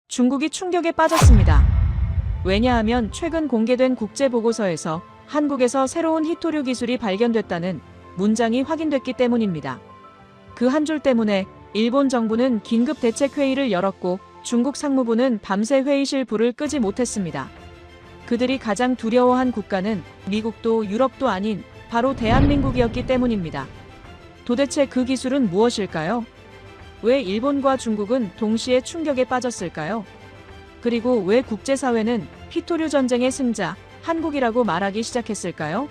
중국이 충격에 빠졌습니다. 왜냐하면 최근 공개된 국제보고서에서 한국에서 새로운 히토류 기술이 발견됐다는 문장이 확인됐기 때문입니다. 그 한 줄 때문에 일본 정부는 긴급 대책회의를 열었고 중국 상무부는 밤새 회의실 불을 끄지 못했습니다. 그들이 가장 두려워한 국가는 미국도 유럽도 아닌 바로 대한민국이었기 때문입니다. 도대체 그 기술은 무엇일까요? 왜 일본과 중국은 동시에 충격에 빠졌을까요? 그리고 왜 국제사회는 히토류 전쟁의 승자, 한국이라고 말하기 시작했을까요?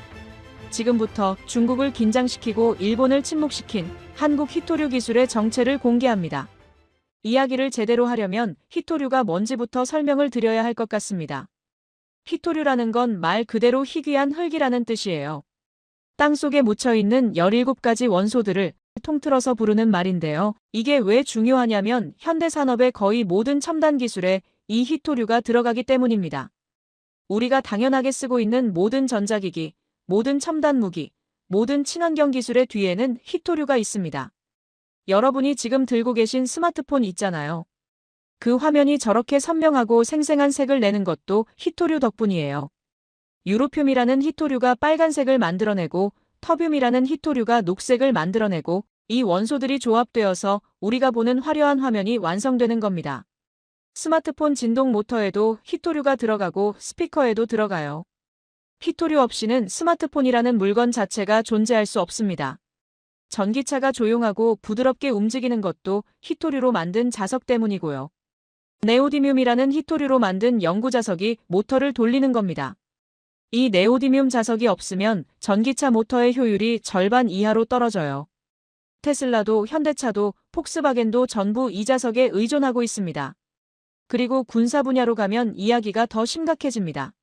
지금부터 중국을 긴장시키고 일본을 침묵시킨 한국 히토류 기술의 정체를 공개합니다. 이야기를 제대로 하려면 히토류가 뭔지부터 설명을 드려야 할 것 같습니다. 히토류라는 건 말 그대로 희귀한 흙이라는 뜻이에요. 땅속에 묻혀있는 17가지 원소들을 통틀어서 부르는 말인데요. 이게 왜 중요하냐면 현대산업의 거의 모든 첨단 기술에 이 히토류가 들어가기 때문입니다. 우리가 당연하게 쓰고 있는 모든 전자기기, 모든 첨단 무기, 모든 친환경 기술의 뒤에는 히토류가 있습니다. 여러분이 지금 들고 계신 스마트폰 있잖아요. 그 화면이 저렇게 선명하고 생생한 색을 내는 것도 히토류 덕분이에요. 유로듐이라는 히토류가 빨간색을 만들어내고 터뷴이라는 히토류가 녹색을 만들어내고 이 원소들이 조합되어서 우리가 보는 화려한 화면이 완성되는 겁니다. 스마트폰 진동 모터에도 히토류가 들어가고 스피커에도 들어가요. 히토류 없이는 스마트폰이라는 물건 자체가 존재할 수 없습니다. 전기차가 조용하고 부드럽게 움직이는 것도 히토류로 만든 자석 때문이고요. 네오디뮴이라는 히토류로 만든 연구자석이 모터를 돌리는 겁니다. 이 네오디뮴 자석이 없으면 전기차 모터의 효율이 절반 이하로 떨어져요. 테슬라도 현대차도 폭스바겐도 전부 이 자석에 의존하고 있습니다. 그리고 군사 분야로 가면 이야기가 더 심각해집니다.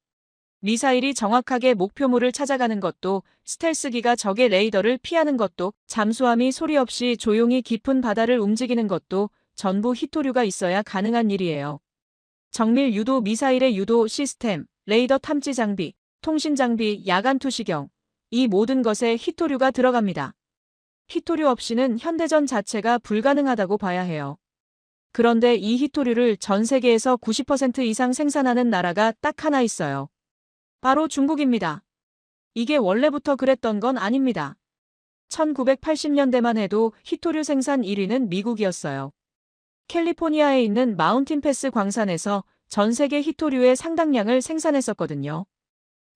미사일이 정확하게 목표물을 찾아가는 것도, 스텔스기가 적의 레이더를 피하는 것도, 잠수함이 소리 없이 조용히 깊은 바다를 움직이는 것도 전부 히토류가 있어야 가능한 일이에요. 정밀 유도 미사일의 유도 시스템, 레이더 탐지 장비, 통신 장비, 야간 투시경, 이 모든 것에 히토류가 들어갑니다. 히토류 없이는 현대전 자체가 불가능하다고 봐야 해요. 그런데 이 히토류를 전 세계에서 90% 이상 생산하는 나라가 딱 하나 있어요. 바로 중국입니다. 이게 원래부터 그랬던 건 아닙니다. 1980년대만 해도 히토류 생산 1위는 미국이었어요. 캘리포니아에 있는 마운틴 패스 광산에서 전 세계 히토류의 상당량을 생산했었거든요.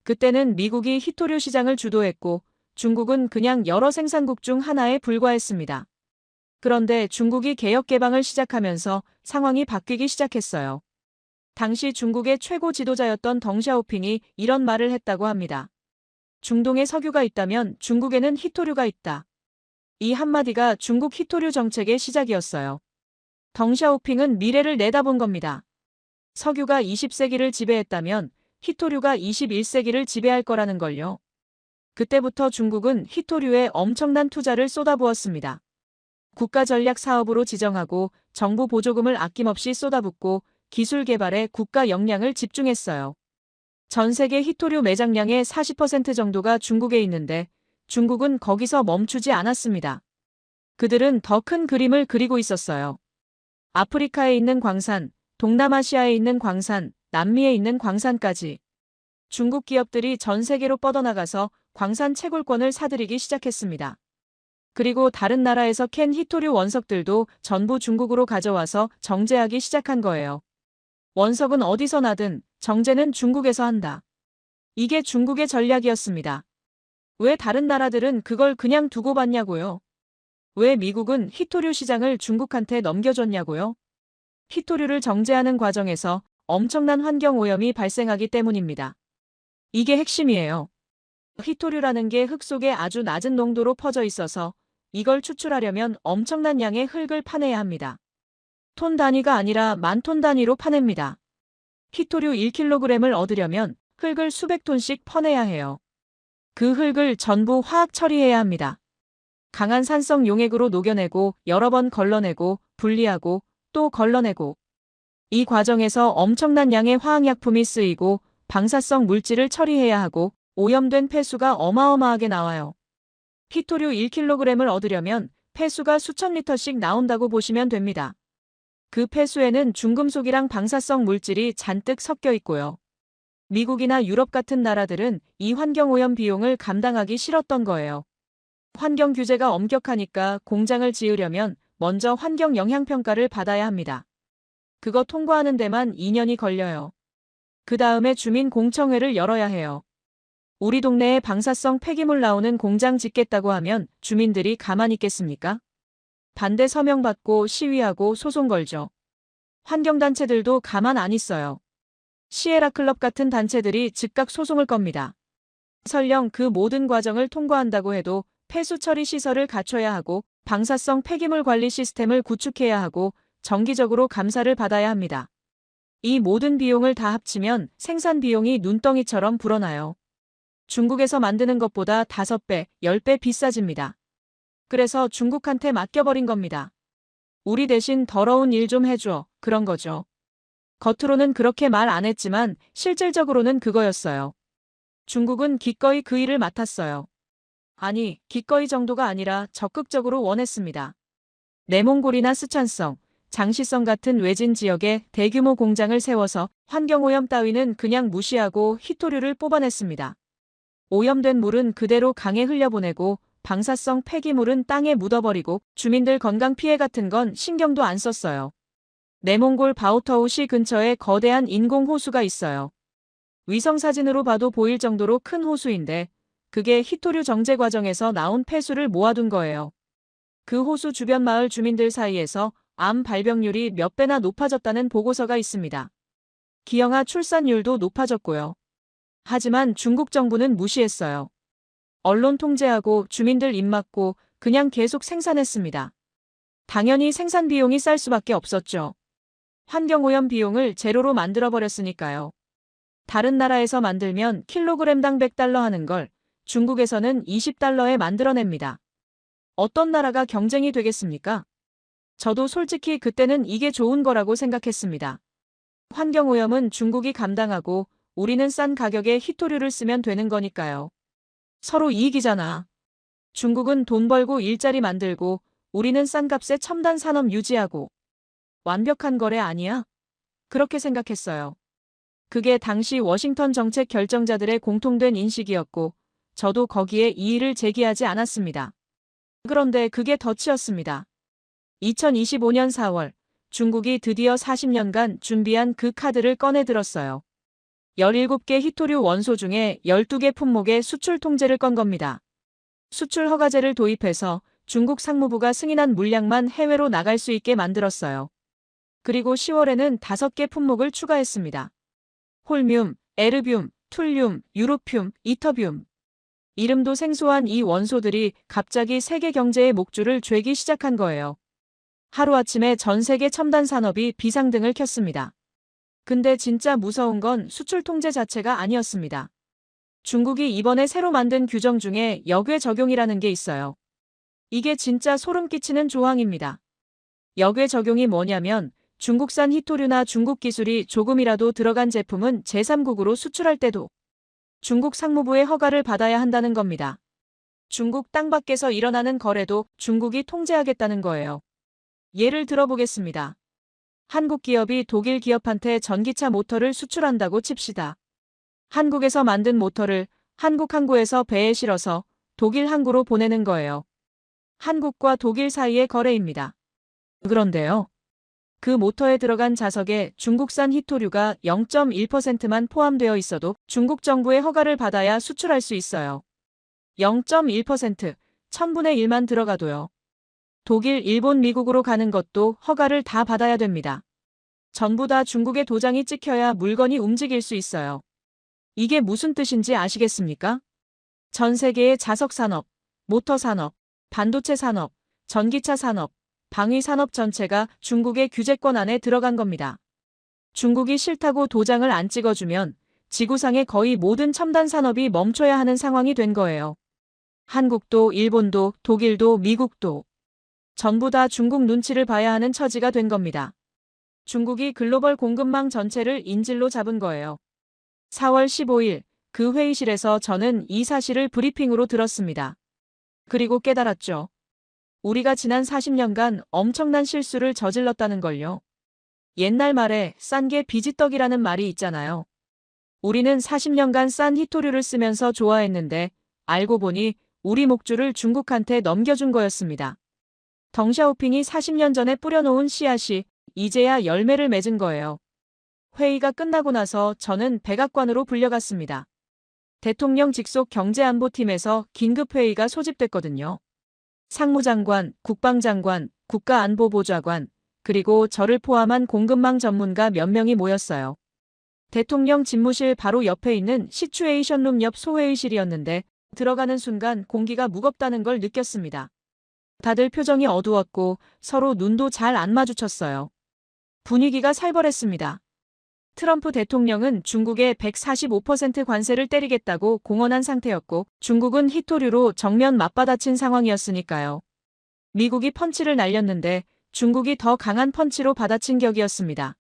그때는 미국이 히토류 시장을 주도했고 중국은 그냥 여러 생산국 중 하나에 불과했습니다. 그런데 중국이 개혁 개방을 시작하면서 상황이 바뀌기 시작했어요. 당시 중국의 최고 지도자였던 덩샤오핑이 이런 말을 했다고 합니다. 중동에 석유가 있다면 중국에는 히토류가 있다. 이 한마디가 중국 히토류 정책의 시작이었어요. 덩샤오핑은 미래를 내다본 겁니다. 석유가 20세기를 지배했다면 히토류가 21세기를 지배할 거라는 걸요. 그때부터 중국은 히토류에 엄청난 투자를 쏟아부었습니다. 국가 전략 사업으로 지정하고 정부 보조금을 아낌없이 쏟아붓고 기술 개발에 국가 역량을 집중했어요. 전 세계 히토류 매장량의 40% 정도가 중국에 있는데 중국은 거기서 멈추지 않았습니다. 그들은 더 큰 그림을 그리고 있었어요. 아프리카에 있는 광산, 동남아시아에 있는 광산, 남미에 있는 광산까지. 중국 기업들이 전 세계로 뻗어나가서 광산 채굴권을 사들이기 시작했습니다. 그리고 다른 나라에서 캔 히토류 원석들도 전부 중국으로 가져와서 정제하기 시작한 거예요. 원석은 어디서 나든 정제는 중국에서 한다. 이게 중국의 전략이었습니다. 왜 다른 나라들은 그걸 그냥 두고 봤냐고요? 왜 미국은 히토류 시장을 중국한테 넘겨줬냐고요? 히토류를 정제하는 과정에서 엄청난 환경 오염이 발생하기 때문입니다. 이게 핵심이에요. 히토류라는 게 흙 속에 아주 낮은 농도로 퍼져 있어서 이걸 추출하려면 엄청난 양의 흙을 파내야 합니다. 톤 단위가 아니라 만톤 단위로 파냅니다. 히토류 1kg을 얻으려면 흙을 수백 톤씩 퍼내야 해요. 그 흙을 전부 화학 처리해야 합니다. 강한 산성 용액으로 녹여내고 여러 번 걸러내고 분리하고 또 걸러내고 이 과정에서 엄청난 양의 화학약품이 쓰이고 방사성 물질을 처리해야 하고 오염된 폐수가 어마어마하게 나와요. 히토류 1kg을 얻으려면 폐수가 수천 리터씩 나온다고 보시면 됩니다. 그 폐수에는 중금속이랑 방사성 물질이 잔뜩 섞여 있고요. 미국이나 유럽 같은 나라들은 이 환경오염 비용을 감당하기 싫었던 거예요. 환경 규제가 엄격하니까 공장을 지으려면 먼저 환경 영향평가를 받아야 합니다. 그거 통과하는 데만 2년이 걸려요. 그 다음에 주민공청회를 열어야 해요. 우리 동네에 방사성 폐기물 나오는 공장 짓겠다고 하면 주민들이 가만히 있겠습니까? 반대 서명 받고 시위하고 소송 걸죠. 환경단체들도 가만 안 있어요. 시에라 클럽 같은 단체들이 즉각 소송을 겁니다. 설령 그 모든 과정을 통과한다고 해도 폐수 처리 시설을 갖춰야 하고 방사성 폐기물 관리 시스템을 구축해야 하고 정기적으로 감사를 받아야 합니다. 이 모든 비용을 다 합치면 생산 비용이 눈덩이처럼 불어나요. 중국에서 만드는 것보다 5배, 10배 비싸집니다. 그래서 중국한테 맡겨버린 겁니다. 우리 대신 더러운 일 좀 해줘, 그런 거죠. 겉으로는 그렇게 말 안 했지만 실질적으로는 그거였어요. 중국은 기꺼이 그 일을 맡았어요. 아니, 기꺼이 정도가 아니라 적극적으로 원했습니다. 내몽골이나 스촨성, 장시성 같은 외진 지역에 대규모 공장을 세워서 환경오염 따위는 그냥 무시하고 희토류를 뽑아냈습니다. 오염된 물은 그대로 강에 흘려보내고 방사성 폐기물은 땅에 묻어버리고 주민들 건강 피해 같은 건 신경도 안 썼어요. 내몽골 바오터우시 근처에 거대한 인공호수가 있어요. 위성사진으로 봐도 보일 정도로 큰 호수인데 그게 희토류 정제 과정에서 나온 폐수를 모아둔 거예요. 그 호수 주변 마을 주민들 사이에서 암 발병률이 몇 배나 높아졌다는 보고서가 있습니다. 기형아 출산율도 높아졌고요. 하지만 중국 정부는 무시했어요. 언론 통제하고 주민들 입 막고 그냥 계속 생산했습니다. 당연히 생산 비용이 쌀 수밖에 없었죠. 환경오염 비용을 제로로 만들어버렸으니까요. 다른 나라에서 만들면 킬로그램당 100달러 하는 걸 중국에서는 20달러에 만들어냅니다. 어떤 나라가 경쟁이 되겠습니까? 저도 솔직히 그때는 이게 좋은 거라고 생각했습니다. 환경오염은 중국이 감당하고 우리는 싼 가격에 희토류를 쓰면 되는 거니까요. 서로 이익이잖아. 중국은 돈 벌고 일자리 만들고 우리는 싼 값에 첨단 산업 유지하고. 완벽한 거래 아니야? 그렇게 생각했어요. 그게 당시 워싱턴 정책 결정자들의 공통된 인식이었고 저도 거기에 이의를 제기하지 않았습니다. 그런데 그게 덫이었습니다. 2025년 4월 중국이 드디어 40년간 준비한 그 카드를 꺼내 들었어요. 17개 희토류 원소 중에 12개 품목의 수출 통제를 건 겁니다. 수출 허가제를 도입해서 중국 상무부가 승인한 물량만 해외로 나갈 수 있게 만들었어요. 그리고 10월에는 5개 품목을 추가했습니다. 홀뮴, 에르뮴, 툴륨, 유로뮴, 이터뮴. 이름도 생소한 이 원소들이 갑자기 세계 경제의 목줄을 죄기 시작한 거예요. 하루아침에 전 세계 첨단 산업이 비상등을 켰습니다. 근데 진짜 무서운 건 수출 통제 자체가 아니었습니다. 중국이 이번에 새로 만든 규정 중에 역외 적용이라는 게 있어요. 이게 진짜 소름 끼치는 조항입니다. 역외 적용이 뭐냐면 중국산 희토류나 중국 기술이 조금이라도 들어간 제품은 제3국으로 수출할 때도 중국 상무부의 허가를 받아야 한다는 겁니다. 중국 땅 밖에서 일어나는 거래도 중국이 통제하겠다는 거예요. 예를 들어보겠습니다. 한국 기업이 독일 기업한테 전기차 모터를 수출한다고 칩시다. 한국에서 만든 모터를 한국 항구에서 배에 실어서 독일 항구로 보내는 거예요. 한국과 독일 사이의 거래입니다. 그런데요. 그 모터에 들어간 자석에 중국산 희토류가 0.1%만 포함되어 있어도 중국 정부의 허가를 받아야 수출할 수 있어요. 0.1%, 1000분의 1만 들어가도요. 독일, 일본, 미국으로 가는 것도 허가를 다 받아야 됩니다. 전부 다 중국의 도장이 찍혀야 물건이 움직일 수 있어요. 이게 무슨 뜻인지 아시겠습니까? 전 세계의 자석 산업, 모터 산업, 반도체 산업, 전기차 산업, 방위 산업 전체가 중국의 규제권 안에 들어간 겁니다. 중국이 싫다고 도장을 안 찍어주면 지구상의 거의 모든 첨단 산업이 멈춰야 하는 상황이 된 거예요. 한국도 일본도 독일도 미국도 전부 다 중국 눈치를 봐야 하는 처지가 된 겁니다. 중국이 글로벌 공급망 전체를 인질로 잡은 거예요. 4월 15일 그 회의실에서 저는 이 사실을 브리핑으로 들었습니다. 그리고 깨달았죠. 우리가 지난 40년간 엄청난 실수를 저질렀다는 걸요. 옛날 말에 싼 게 비지떡이라는 말이 있잖아요. 우리는 40년간 싼 히토류를 쓰면서 좋아했는데 알고 보니 우리 목줄을 중국한테 넘겨준 거였습니다. 덩샤오핑이 40년 전에 뿌려놓은 씨앗이 이제야 열매를 맺은 거예요. 회의가 끝나고 나서 저는 백악관으로 불려갔습니다. 대통령 직속 경제안보팀에서 긴급회의가 소집됐거든요. 상무장관, 국방장관, 국가안보보좌관, 그리고 저를 포함한 공급망 전문가 몇 명이 모였어요. 대통령 집무실 바로 옆에 있는 시츄에이션룸 옆 소회의실이었는데 들어가는 순간 공기가 무겁다는 걸 느꼈습니다. 다들 표정이 어두웠고 서로 눈도 잘 안 마주쳤어요. 분위기가 살벌했습니다. 트럼프 대통령은 중국에 145% 관세를 때리겠다고 공언한 상태였고 중국은 히토류로 정면 맞받아친 상황이었으니까요. 미국이 펀치를 날렸는데 중국이 더 강한 펀치로 받아친 격이었습니다.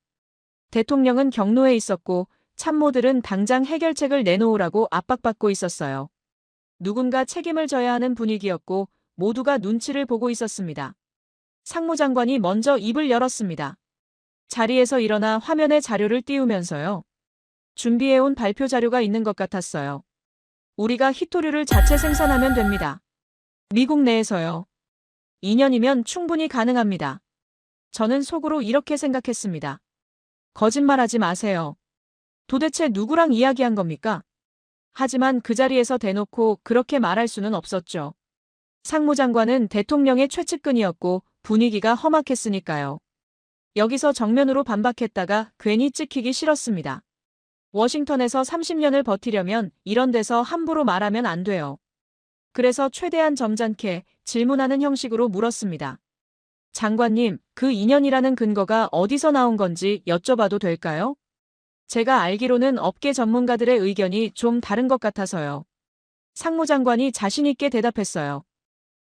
대통령은 경로에 있었고 참모들은 당장 해결책을 내놓으라고 압박받고 있었어요. 누군가 책임을 져야 하는 분위기였고 모두가 눈치를 보고 있었습니다. 상무장관이 먼저 입을 열었습니다. 자리에서 일어나 화면에 자료를 띄우면서요. 준비해온 발표 자료가 있는 것 같았어요. 우리가 히토류를 자체 생산하면 됩니다. 미국 내에서요. 2년이면 충분히 가능합니다. 저는 속으로 이렇게 생각했습니다. 거짓말하지 마세요. 도대체 누구랑 이야기한 겁니까? 하지만 그 자리에서 대놓고 그렇게 말할 수는 없었죠. 상무장관은 대통령의 최측근이었고 분위기가 험악했으니까요. 여기서 정면으로 반박했다가 괜히 찍히기 싫었습니다. 워싱턴에서 30년을 버티려면 이런 데서 함부로 말하면 안 돼요. 그래서 최대한 점잖게 질문하는 형식으로 물었습니다. 장관님, 그 2년이라는 근거가 어디서 나온 건지 여쭤봐도 될까요? 제가 알기로는 업계 전문가들의 의견이 좀 다른 것 같아서요. 상무장관이 자신있게 대답했어요.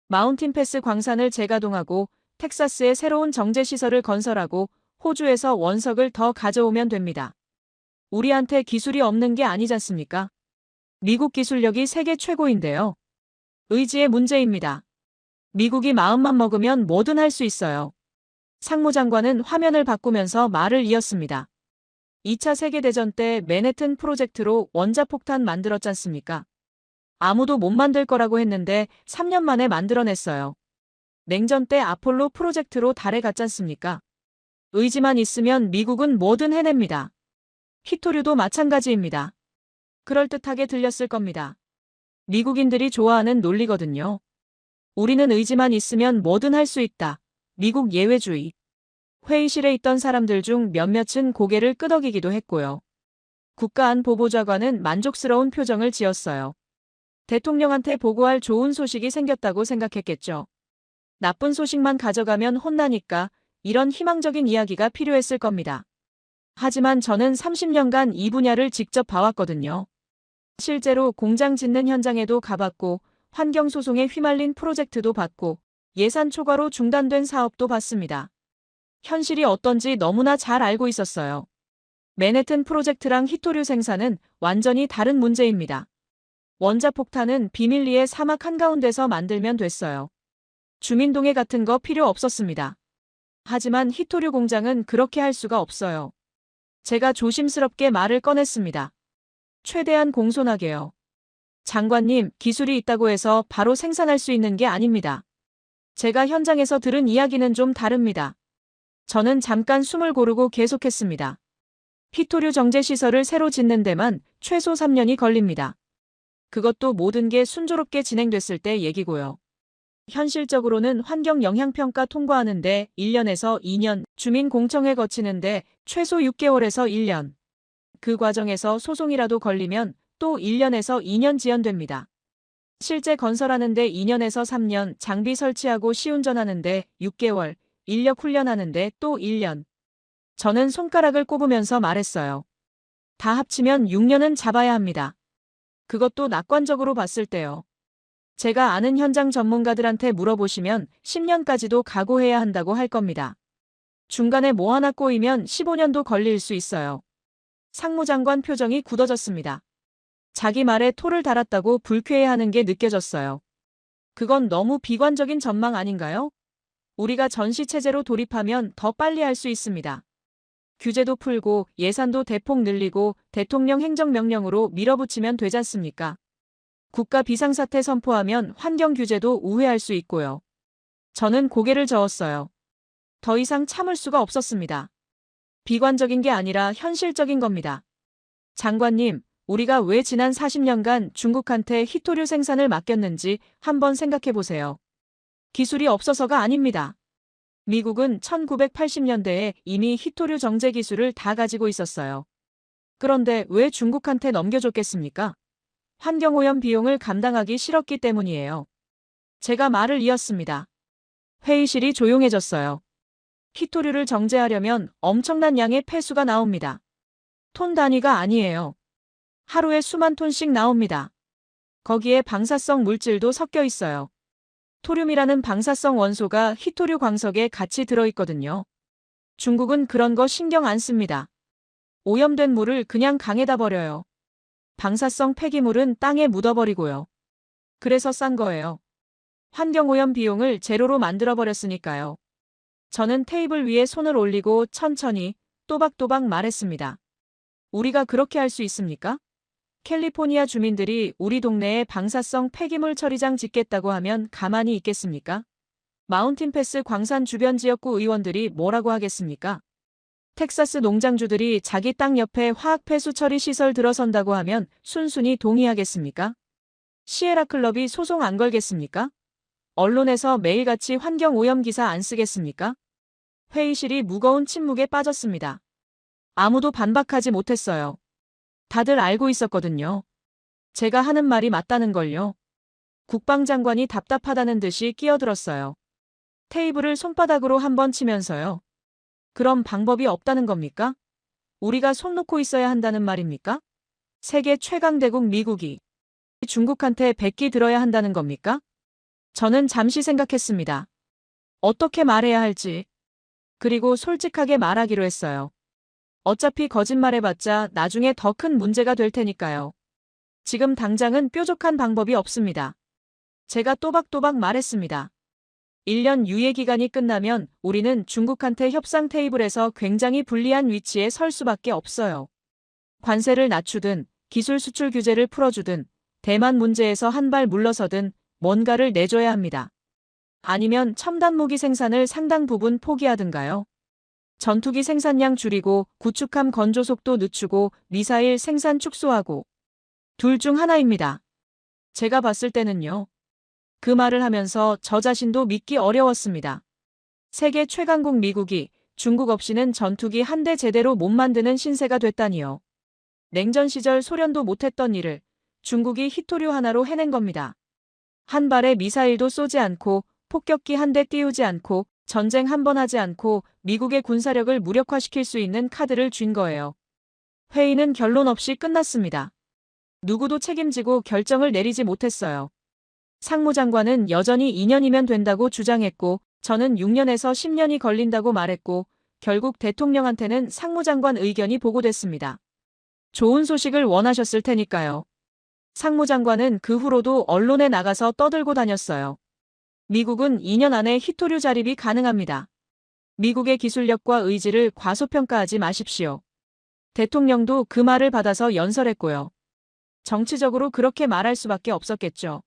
마운틴 패스 광산을 재가동하고 텍사스에 새로운 정제시설을 건설하고 호주에서 원석을 더 가져오면 됩니다. 우리한테 기술이 없는 게 아니잖습니까? 미국 기술력이 세계 최고인데요. 의지의 문제입니다. 미국이 마음만 먹으면 뭐든 할 수 있어요. 상무장관은 화면을 바꾸면서 말을 이었습니다. 2차 세계대전 때 맨해튼 프로젝트로 원자폭탄 만들었잖습니까? 아무도 못 만들 거라고 했는데 3년 만에 만들어냈어요. 냉전 때 아폴로 프로젝트로 달에 갔잖습니까? 의지만 있으면 미국은 뭐든 해냅니다. 히토류도 마찬가지입니다. 그럴듯하게 들렸을 겁니다. 미국인들이 좋아하는 논리거든요. 우리는 의지만 있으면 뭐든 할 수 있다. 미국 예외주의. 회의실에 있던 사람들 중 몇몇은 고개를 끄덕이기도 했고요. 국가안보보좌관은 만족스러운 표정을 지었어요. 대통령한테 보고할 좋은 소식이 생겼다고 생각했겠죠. 나쁜 소식만 가져가면 혼나니까 이런 희망적인 이야기가 필요했을 겁니다. 하지만 저는 30년간 이 분야를 직접 봐왔거든요. 실제로 공장 짓는 현장에도 가봤고 환경소송에 휘말린 프로젝트도 봤고 예산 초과로 중단된 사업도 봤습니다. 현실이 어떤지 너무나 잘 알고 있었어요. 맨해튼 프로젝트랑 히토류 생산은 완전히 다른 문제입니다. 원자폭탄은 비밀리에 사막 한가운데서 만들면 됐어요. 주민동해 같은 거 필요 없었습니다. 하지만 히토류 공장은 그렇게 할 수가 없어요. 제가 조심스럽게 말을 꺼냈습니다. 최대한 공손하게요. 장관님, 기술이 있다고 해서 바로 생산할 수 있는 게 아닙니다. 제가 현장에서 들은 이야기는 좀 다릅니다. 저는 잠깐 숨을 고르고 계속했습니다. 히토류 정제시설을 새로 짓는 데만 최소 3년이 걸립니다. 그것도 모든 게 순조롭게 진행됐을 때 얘기고요. 현실적으로는 환경영향평가 통과하는데 1년에서 2년, 주민공청회 거치는데 최소 6개월에서 1년. 그 과정에서 소송이라도 걸리면 또 1년에서 2년 지연됩니다. 실제 건설하는데 2년에서 3년, 장비 설치하고 시운전하는데 6개월, 인력 훈련하는데 또 1년. 저는 손가락을 꼽으면서 말했어요. 다 합치면 6년은 잡아야 합니다. 그것도 낙관적으로 봤을 때요. 제가 아는 현장 전문가들한테 물어보시면 10년까지도 각오해야 한다고 할 겁니다. 중간에 뭐 하나 꼬이면 15년도 걸릴 수 있어요. 상무장관 표정이 굳어졌습니다. 자기 말에 토를 달았다고 불쾌해하는 게 느껴졌어요. 그건 너무 비관적인 전망 아닌가요? 우리가 전시체제로 돌입하면 더 빨리 할 수 있습니다. 규제도 풀고 예산도 대폭 늘리고 대통령 행정명령으로 밀어붙이면 되잖습니까? 국가 비상사태 선포하면 환경 규제도 우회할 수 있고요. 저는 고개를 저었어요. 더 이상 참을 수가 없었습니다. 비관적인 게 아니라 현실적인 겁니다. 장관님, 우리가 왜 지난 40년간 중국한테 히토류 생산을 맡겼는지 한번 생각해 보세요. 기술이 없어서가 아닙니다. 미국은 1980년대에 이미 히토류 정제 기술을 다 가지고 있었어요. 그런데 왜 중국한테 넘겨줬겠습니까? 환경오염 비용을 감당하기 싫었기 때문이에요. 제가 말을 이었습니다. 회의실이 조용해졌어요. 히토류를 정제하려면 엄청난 양의 폐수가 나옵니다. 톤 단위가 아니에요. 하루에 수만 톤씩 나옵니다. 거기에 방사성 물질도 섞여 있어요. 토륨이라는 방사성 원소가 히토류 광석에 같이 들어있거든요. 중국은 그런 거 신경 안 씁니다. 오염된 물을 그냥 강에다 버려요. 방사성 폐기물은 땅에 묻어버리고요. 그래서 싼 거예요. 환경오염 비용을 제로로 만들어버렸으니까요. 저는 테이블 위에 손을 올리고 천천히 또박또박 말했습니다. 우리가 그렇게 할 수 있습니까? 캘리포니아 주민들이 우리 동네에 방사성 폐기물 처리장 짓겠다고 하면 가만히 있겠습니까? 마운틴패스 광산 주변 지역구 의원들이 뭐라고 하겠습니까? 텍사스 농장주들이 자기 땅 옆에 화학폐수 처리 시설 들어선다고 하면 순순히 동의하겠습니까? 시에라클럽이 소송 안 걸겠습니까? 언론에서 매일같이 환경오염 기사 안 쓰겠습니까? 회의실이 무거운 침묵에 빠졌습니다. 아무도 반박하지 못했어요. 다들 알고 있었거든요. 제가 하는 말이 맞다는 걸요. 국방장관이 답답하다는 듯이 끼어들었어요. 테이블을 손바닥으로 한번 치면서요. 그럼 방법이 없다는 겁니까? 우리가 손 놓고 있어야 한다는 말입니까? 세계 최강대국 미국이 중국한테 백기 들어야 한다는 겁니까? 저는 잠시 생각했습니다. 어떻게 말해야 할지. 그리고 솔직하게 말하기로 했어요. 어차피 거짓말해봤자 나중에 더 큰 문제가 될 테니까요. 지금 당장은 뾰족한 방법이 없습니다. 제가 또박또박 말했습니다. 1년 유예 기간이 끝나면 우리는 중국한테 협상 테이블에서 굉장히 불리한 위치에 설 수밖에 없어요. 관세를 낮추든 기술 수출 규제를 풀어주든 대만 문제에서 한 발 물러서든 뭔가를 내줘야 합니다. 아니면 첨단 무기 생산을 상당 부분 포기하든가요. 전투기 생산량 줄이고 구축함 건조 속도 늦추고 미사일 생산 축소하고 둘 중 하나입니다. 제가 봤을 때는요. 그 말을 하면서 저 자신도 믿기 어려웠습니다. 세계 최강국 미국이 중국 없이는 전투기 한 대 제대로 못 만드는 신세가 됐다니요. 냉전 시절 소련도 못했던 일을 중국이 히토류 하나로 해낸 겁니다. 한 발의 미사일도 쏘지 않고 폭격기 한 대 띄우지 않고 전쟁 한 번 하지 않고 미국의 군사력을 무력화시킬 수 있는 카드를 쥔 거예요. 회의는 결론 없이 끝났습니다. 누구도 책임지고 결정을 내리지 못했어요. 상무장관은 여전히 2년이면 된다고 주장했고 저는 6년에서 10년이 걸린다고 말했고 결국 대통령한테는 상무장관 의견이 보고됐습니다. 좋은 소식을 원하셨을 테니까요. 상무장관은 그 후로도 언론에 나가서 떠들고 다녔어요. 미국은 2년 안에 히토류 자립이 가능합니다. 미국의 기술력과 의지를 과소평가하지 마십시오. 대통령도 그 말을 받아서 연설했고요. 정치적으로 그렇게 말할 수밖에 없었겠죠.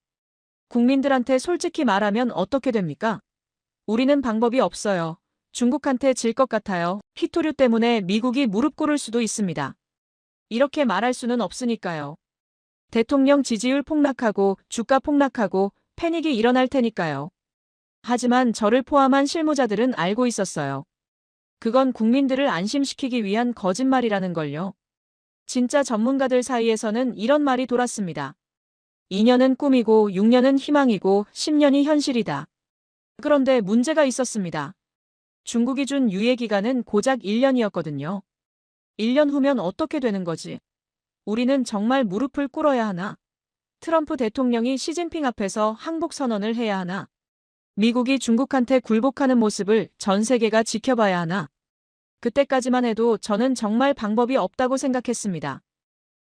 국민들한테 솔직히 말하면 어떻게 됩니까? 우리는 방법이 없어요. 중국한테 질 것 같아요. 히토류 때문에 미국이 무릎 꿇을 수도 있습니다. 이렇게 말할 수는 없으니까요. 대통령 지지율 폭락하고 주가 폭락하고 패닉이 일어날 테니까요. 하지만 저를 포함한 실무자들은 알고 있었어요. 그건 국민들을 안심시키기 위한 거짓말이라는 걸요. 진짜 전문가들 사이에서는 이런 말이 돌았습니다. 2년은 꿈이고 6년은 희망이고 10년이 현실이다. 그런데 문제가 있었습니다. 중국이 준 유예 기간은 고작 1년이었거든요. 1년 후면 어떻게 되는 거지? 우리는 정말 무릎을 꿇어야 하나? 트럼프 대통령이 시진핑 앞에서 항복 선언을 해야 하나? 미국이 중국한테 굴복하는 모습을 전 세계가 지켜봐야 하나? 그때까지만 해도 저는 정말 방법이 없다고 생각했습니다.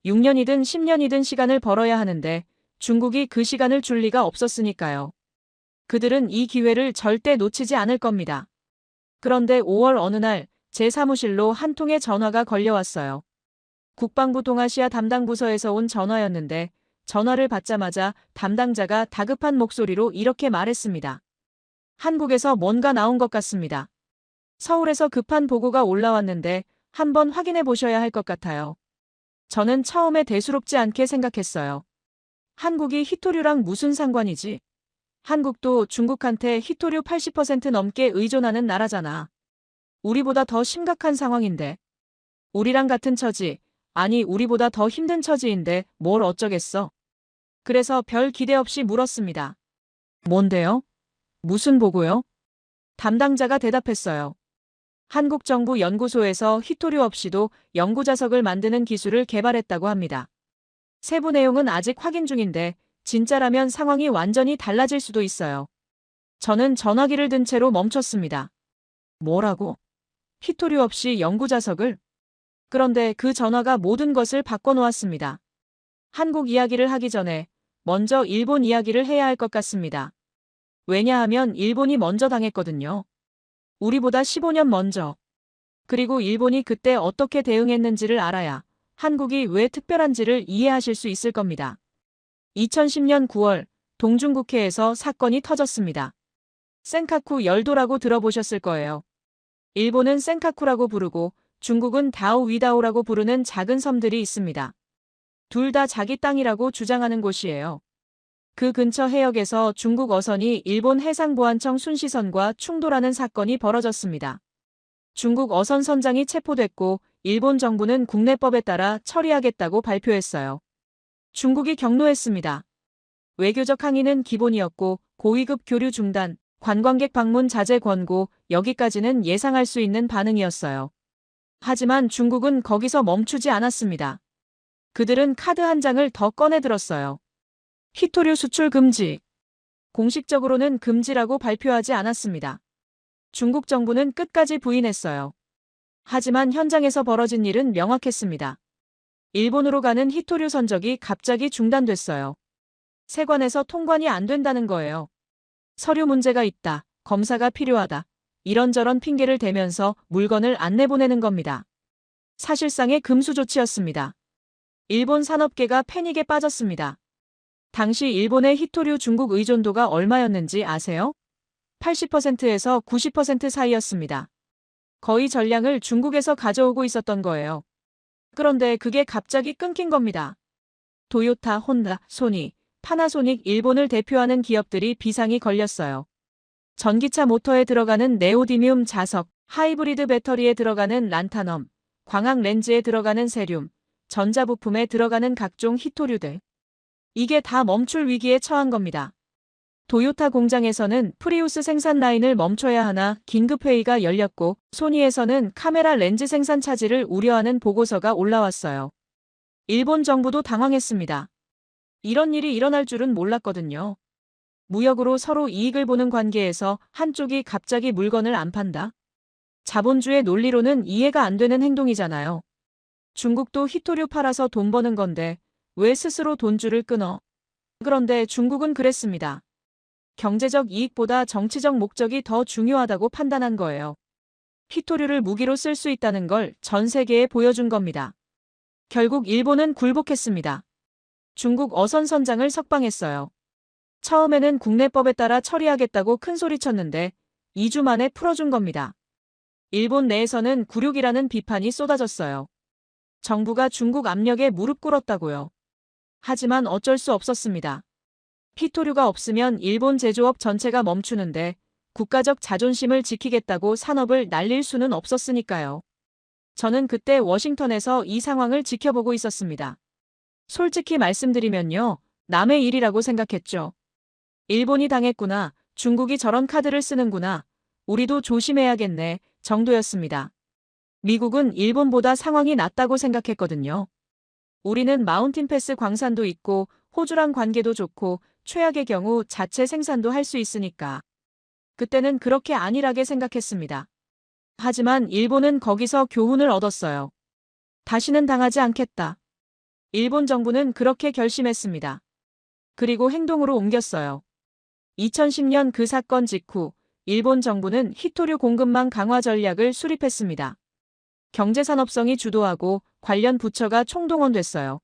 6년이든 10년이든 시간을 벌어야 하는데 중국이 그 시간을 줄 리가 없었으니까요. 그들은 이 기회를 절대 놓치지 않을 겁니다. 그런데 5월 어느 날 제 사무실로 한 통의 전화가 걸려왔어요. 국방부 동아시아 담당 부서에서 온 전화였는데 전화를 받자마자 담당자가 다급한 목소리로 이렇게 말했습니다. 한국에서 뭔가 나온 것 같습니다. 서울에서 급한 보고가 올라왔는데 한번 확인해 보셔야 할 것 같아요. 저는 처음에 대수롭지 않게 생각했어요. 한국이 히토류랑 무슨 상관이지? 한국도 중국한테 히토류 80% 넘게 의존하는 나라잖아. 우리보다 더 심각한 상황인데. 우리랑 같은 처지, 아니 우리보다 더 힘든 처지인데 뭘 어쩌겠어. 그래서 별 기대 없이 물었습니다. 뭔데요? 무슨 보고요? 담당자가 대답했어요. 한국 정부 연구소에서 히토류 없이도 연구자석을 만드는 기술을 개발했다고 합니다. 세부 내용은 아직 확인 중인데 진짜라면 상황이 완전히 달라질 수도 있어요. 저는 전화기를 든 채로 멈췄습니다. 뭐라고? 히토류 없이 연구자석을? 그런데 그 전화가 모든 것을 바꿔놓았습니다. 한국 이야기를 하기 전에 먼저 일본 이야기를 해야 할 것 같습니다. 왜냐하면 일본이 먼저 당했거든요. 우리보다 15년 먼저. 그리고 일본이 그때 어떻게 대응했는지를 알아야 한국이 왜 특별한지를 이해하실 수 있을 겁니다. 2010년 9월 동중국해에서 사건이 터졌습니다. 센카쿠 열도라고 들어보셨을 거예요. 일본은 센카쿠라고 부르고 중국은 다오위다오라고 부르는 작은 섬들이 있습니다. 둘 다 자기 땅이라고 주장하는 곳이에요. 그 근처 해역에서 중국 어선이 일본 해상보안청 순시선과 충돌하는 사건이 벌어졌습니다. 중국 어선 선장이 체포됐고 일본 정부는 국내법에 따라 처리하겠다고 발표했어요. 중국이 경로했습니다. 외교적 항의는 기본이었고 고위급 교류 중단, 관광객 방문 자제 권고, 여기까지는 예상할 수 있는 반응이었어요. 하지만 중국은 거기서 멈추지 않았습니다. 그들은 카드 한 장을 더 꺼내들었어요. 히토류 수출 금지. 공식적으로는 금지라고 발표하지 않았습니다. 중국 정부는 끝까지 부인했어요. 하지만 현장에서 벌어진 일은 명확했습니다. 일본으로 가는 히토류 선적이 갑자기 중단됐어요. 세관에서 통관이 안 된다는 거예요. 서류 문제가 있다. 검사가 필요하다. 이런저런 핑계를 대면서 물건을 안 내보내는 겁니다. 사실상의 금수 조치였습니다. 일본 산업계가 패닉에 빠졌습니다. 당시 일본의 히토류 중국 의존도가 얼마였는지 아세요? 80%에서 90% 사이였습니다. 거의 전량을 중국에서 가져오고 있었던 거예요. 그런데 그게 갑자기 끊긴 겁니다. 도요타, 혼다, 소니, 파나소닉 일본을 대표하는 기업들이 비상이 걸렸어요. 전기차 모터에 들어가는 네오디뮴 자석, 하이브리드 배터리에 들어가는 란타넘, 광학 렌즈에 들어가는 세륨, 전자부품에 들어가는 각종 히토류들. 이게 다 멈출 위기에 처한 겁니다. 도요타 공장에서는 프리우스 생산 라인을 멈춰야 하나 긴급회의가 열렸고 소니에서는 카메라 렌즈 생산 차질을 우려하는 보고서가 올라왔어요. 일본 정부도 당황했습니다. 이런 일이 일어날 줄은 몰랐거든요. 무역으로 서로 이익을 보는 관계에서 한쪽이 갑자기 물건을 안 판다? 자본주의 논리로는 이해가 안 되는 행동이잖아요. 중국도 히토류 팔아서 돈 버는 건데 왜 스스로 돈줄을 끊어? 그런데 중국은 그랬습니다. 경제적 이익보다 정치적 목적이 더 중요하다고 판단한 거예요. 히토류를 무기로 쓸 수 있다는 걸 전 세계에 보여준 겁니다. 결국 일본은 굴복했습니다. 중국 어선 선장을 석방했어요. 처음에는 국내법에 따라 처리하겠다고 큰소리쳤는데 2주 만에 풀어준 겁니다. 일본 내에서는 굴욕이라는 비판이 쏟아졌어요. 정부가 중국 압력에 무릎 꿇었다고요. 하지만 어쩔 수 없었습니다. 히토류가 없으면 일본 제조업 전체가 멈추는데 국가적 자존심을 지키겠다고 산업을 날릴 수는 없었으니까요. 저는 그때 워싱턴에서 이 상황을 지켜보고 있었습니다. 솔직히 말씀드리면요. 남의 일이라고 생각했죠. 일본이 당했구나. 중국이 저런 카드를 쓰는구나. 우리도 조심해야겠네. 정도였습니다. 미국은 일본보다 상황이 낫다고 생각했거든요. 우리는 마운틴 패스 광산도 있고 호주랑 관계도 좋고 최악의 경우 자체 생산도 할 수 있으니까. 그때는 그렇게 안일하게 생각했습니다. 하지만 일본은 거기서 교훈을 얻었어요. 다시는 당하지 않겠다. 일본 정부는 그렇게 결심했습니다. 그리고 행동으로 옮겼어요. 2010년 그 사건 직후 일본 정부는 히토류 공급망 강화 전략을 수립했습니다. 경제산업성이 주도하고 관련 부처가 총동원됐어요.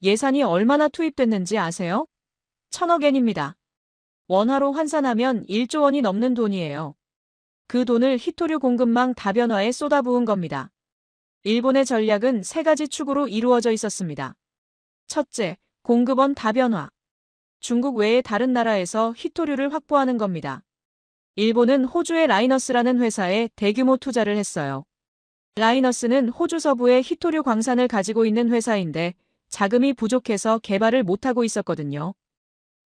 예산이 얼마나 투입됐는지 아세요? 1,000억 엔입니다. 원화로 환산하면 1조 원이 넘는 돈이에요. 그 돈을 히토류 공급망 다변화에 쏟아부은 겁니다. 일본의 전략은 세 가지 축으로 이루어져 있었습니다. 첫째, 공급원 다변화. 중국 외의 다른 나라에서 히토류를 확보하는 겁니다. 일본은 호주의 라이너스라는 회사에 대규모 투자를 했어요. 라이너스는 호주 서부에 히토류 광산을 가지고 있는 회사인데 자금이 부족해서 개발을 못하고 있었거든요.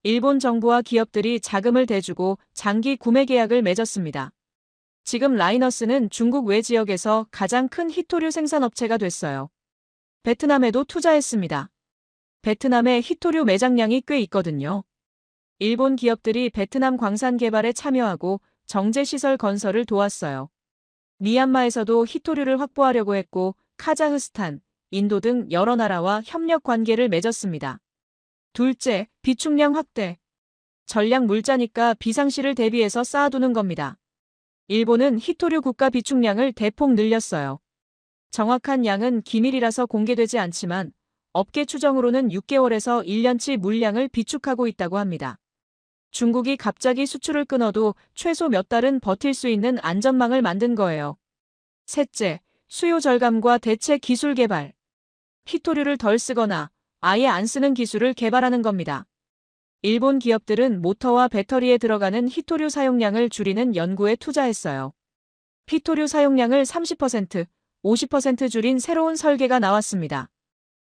일본 정부와 기업들이 자금을 대주고 장기 구매 계약을 맺었습니다. 지금 라이너스는 중국 외 지역에서 가장 큰 히토류 생산업체가 됐어요. 베트남에도 투자했습니다. 베트남의 히토류 매장량이 꽤 있거든요. 일본 기업들이 베트남 광산 개발에 참여하고 정제시설 건설을 도왔어요. 미얀마에서도 히토류를 확보하려고 했고 카자흐스탄, 인도 등 여러 나라와 협력 관계를 맺었습니다. 둘째, 비축량 확대. 전략 물자니까 비상시를 대비해서 쌓아두는 겁니다. 일본은 히토류 국가 비축량을 대폭 늘렸어요. 정확한 양은 기밀이라서 공개되지 않지만 업계 추정으로는 6개월에서 1년치 물량을 비축하고 있다고 합니다. 중국이 갑자기 수출을 끊어도 최소 몇 달은 버틸 수 있는 안전망을 만든 거예요. 셋째, 수요 절감과 대체 기술 개발. 히토류를 덜 쓰거나 아예 안 쓰는 기술을 개발하는 겁니다. 일본 기업들은 모터와 배터리에 들어가는 히토류 사용량을 줄이는 연구에 투자했어요. 히토류 사용량을 30%, 50% 줄인 새로운 설계가 나왔습니다.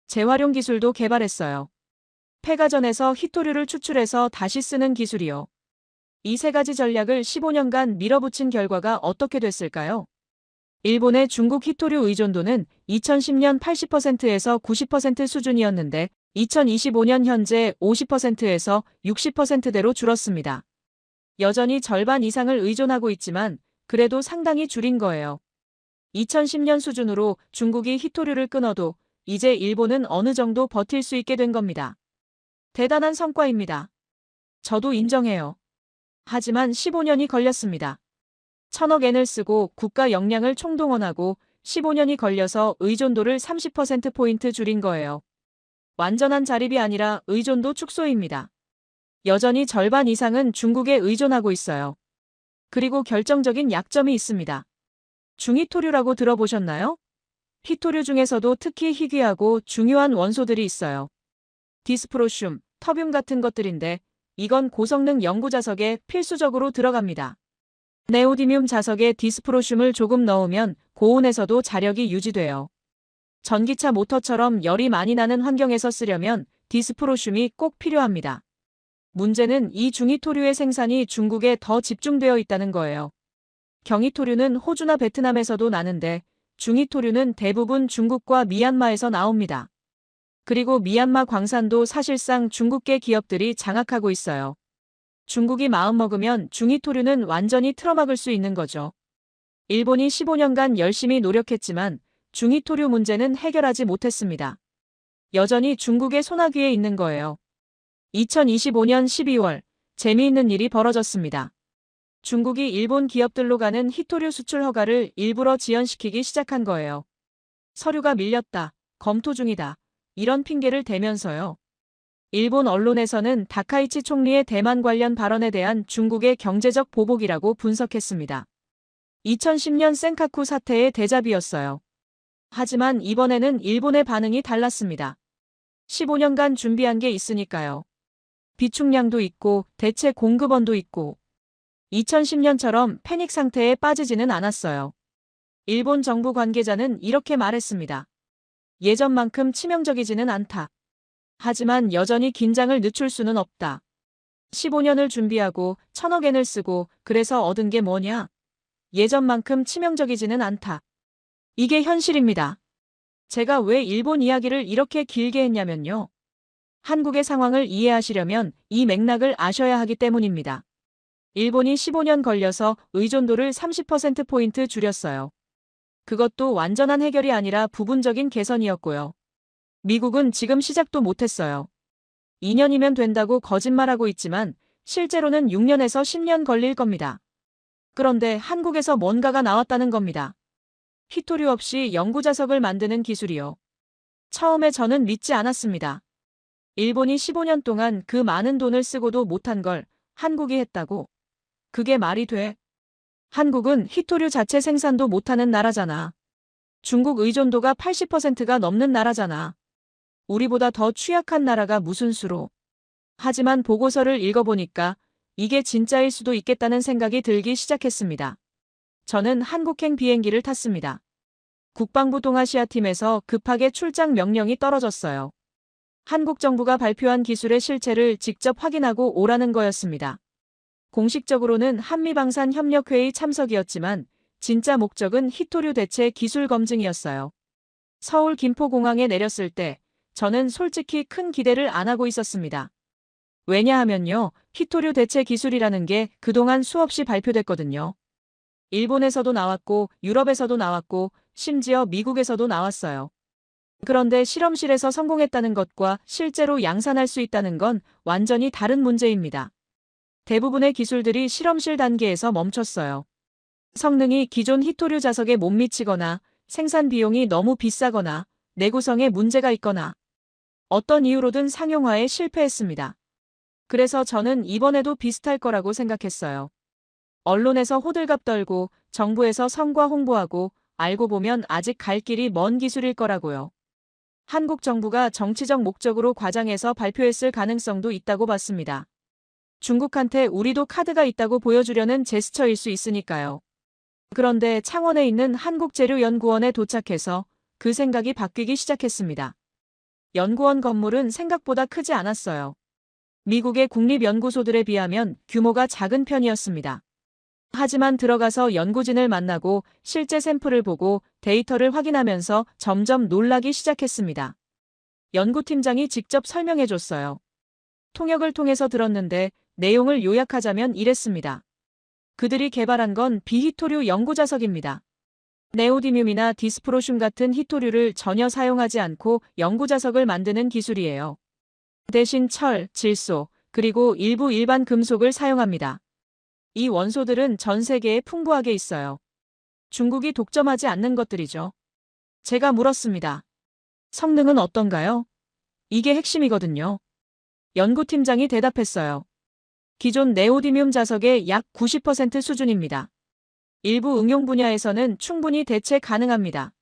재활용 기술도 개발했어요. 폐가전에서 히토류를 추출해서 다시 쓰는 기술이요. 이 세 가지 전략을 15년간 밀어붙인 결과가 어떻게 됐을까요? 일본의 중국 히토류 의존도는 2010년 80%에서 90% 수준이었는데 2025년 현재 50%에서 60%대로 줄었습니다. 여전히 절반 이상을 의존하고 있지만 그래도 상당히 줄인 거예요. 2010년 수준으로 중국이 히토류를 끊어도 이제 일본은 어느 정도 버틸 수 있게 된 겁니다. 대단한 성과입니다. 저도 인정해요. 하지만 15년이 걸렸습니다. 1,000억 엔을 쓰고 국가 역량을 총동원하고 15년이 걸려서 의존도를 30%포인트 줄인 거예요. 완전한 자립이 아니라 의존도 축소입니다. 여전히 절반 이상은 중국에 의존하고 있어요. 그리고 결정적인 약점이 있습니다. 중히토류라고 들어보셨나요? 히토류 중에서도 특히 희귀하고 중요한 원소들이 있어요. 디스프로슘, 터뷴 같은 것들인데 이건 고성능 연구 자석에 필수적으로 들어갑니다. 네오디뮴 자석에 디스프로슘을 조금 넣으면 고온에서도 자력이 유지돼요. 전기차 모터처럼 열이 많이 나는 환경에서 쓰려면 디스프로슘이 꼭 필요합니다. 문제는 이 중히토류의 생산이 중국에 더 집중되어 있다는 거예요. 경히토류는 호주나 베트남에서도 나는데 중히토류는 대부분 중국과 미얀마에서 나옵니다. 그리고 미얀마 광산도 사실상 중국계 기업들이 장악하고 있어요. 중국이 마음먹으면 중히토류는 완전히 틀어막을 수 있는 거죠. 일본이 15년간 열심히 노력했지만 중히토류 문제는 해결하지 못했습니다. 여전히 중국의 손아귀에 있는 거예요. 2025년 12월, 재미있는 일이 벌어졌습니다. 중국이 일본 기업들로 가는 히토류 수출 허가를 일부러 지연시키기 시작한 거예요. 서류가 밀렸다, 검토 중이다, 이런 핑계를 대면서요. 일본 언론에서는 다카이치 총리의 대만 관련 발언에 대한 중국의 경제적 보복이라고 분석했습니다. 2010년 센카쿠 사태의 대자비였어요. 하지만 이번에는 일본의 반응이 달랐습니다. 15년간 준비한 게 있으니까요. 비축량도 있고 대체 공급원도 있고 2010년처럼 패닉 상태에 빠지지는 않았어요. 일본 정부 관계자는 이렇게 말했습니다. 예전만큼 치명적이지는 않다. 하지만 여전히 긴장을 늦출 수는 없다. 15년을 준비하고 1,000억 엔을 쓰고 그래서 얻은 게 뭐냐? 예전만큼 치명적이지는 않다. 이게 현실입니다. 제가 왜 일본 이야기를 이렇게 길게 했냐면요. 한국의 상황을 이해하시려면 이 맥락을 아셔야 하기 때문입니다. 일본이 15년 걸려서 의존도를 30%포인트 줄였어요. 그것도 완전한 해결이 아니라 부분적인 개선이었고요. 미국은 지금 시작도 못했어요. 2년이면 된다고 거짓말하고 있지만 실제로는 6년에서 10년 걸릴 겁니다. 그런데 한국에서 뭔가가 나왔다는 겁니다. 희토류 없이 연구자석을 만드는 기술이요. 처음에 저는 믿지 않았습니다. 일본이 15년 동안 그 많은 돈을 쓰고도 못한 걸 한국이 했다고? 그게 말이 돼? 한국은 희토류 자체 생산도 못하는 나라잖아. 중국 의존도가 80%가 넘는 나라잖아. 우리보다 더 취약한 나라가 무슨 수로. 하지만 보고서를 읽어보니까 이게 진짜일 수도 있겠다는 생각이 들기 시작했습니다. 저는 한국행 비행기를 탔습니다. 국방부 동아시아팀에서 급하게 출장 명령이 떨어졌어요. 한국 정부가 발표한 기술의 실체를 직접 확인하고 오라는 거였습니다. 공식적으로는 한미방산협력회의 참석이었지만 진짜 목적은 희토류 대체 기술 검증이었어요. 서울 김포공항에 내렸을 때 저는 솔직히 큰 기대를 안 하고 있었습니다. 왜냐하면요, 희토류 대체 기술이라는 게 그동안 수없이 발표됐거든요. 일본에서도 나왔고 유럽에서도 나왔고 심지어 미국에서도 나왔어요. 그런데 실험실에서 성공했다는 것과 실제로 양산할 수 있다는 건 완전히 다른 문제입니다. 대부분의 기술들이 실험실 단계에서 멈췄어요. 성능이 기존 희토류 자석에 못 미치거나 생산 비용이 너무 비싸거나 내구성에 문제가 있거나 어떤 이유로든 상용화에 실패했습니다. 그래서 저는 이번에도 비슷할 거라고 생각했어요. 언론에서 호들갑 떨고 정부에서 성과 홍보하고 알고 보면 아직 갈 길이 먼 기술일 거라고요. 한국 정부가 정치적 목적으로 과장해서 발표했을 가능성도 있다고 봤습니다. 중국한테 우리도 카드가 있다고 보여주려는 제스처일 수 있으니까요. 그런데 창원에 있는 한국재료연구원에 도착해서 그 생각이 바뀌기 시작했습니다. 연구원 건물은 생각보다 크지 않았어요. 미국의 국립연구소들에 비하면 규모가 작은 편이었습니다. 하지만 들어가서 연구진을 만나고 실제 샘플을 보고 데이터를 확인하면서 점점 놀라기 시작했습니다. 연구팀장이 직접 설명해줬어요. 통역을 통해서 들었는데 내용을 요약하자면 이랬습니다. 그들이 개발한 건 비희토류 연구자석입니다. 네오디뮴이나 디스프로슘 같은 희토류를 전혀 사용하지 않고 연구자석을 만드는 기술이에요. 대신 철, 질소, 그리고 일부 일반 금속을 사용합니다. 이 원소들은 전 세계에 풍부하게 있어요. 중국이 독점하지 않는 것들이죠. 제가 물었습니다. 성능은 어떤가요? 이게 핵심이거든요. 연구팀장이 대답했어요. 기존 네오디뮴 자석의 약 90% 수준입니다. 일부 응용 분야에서는 충분히 대체 가능합니다.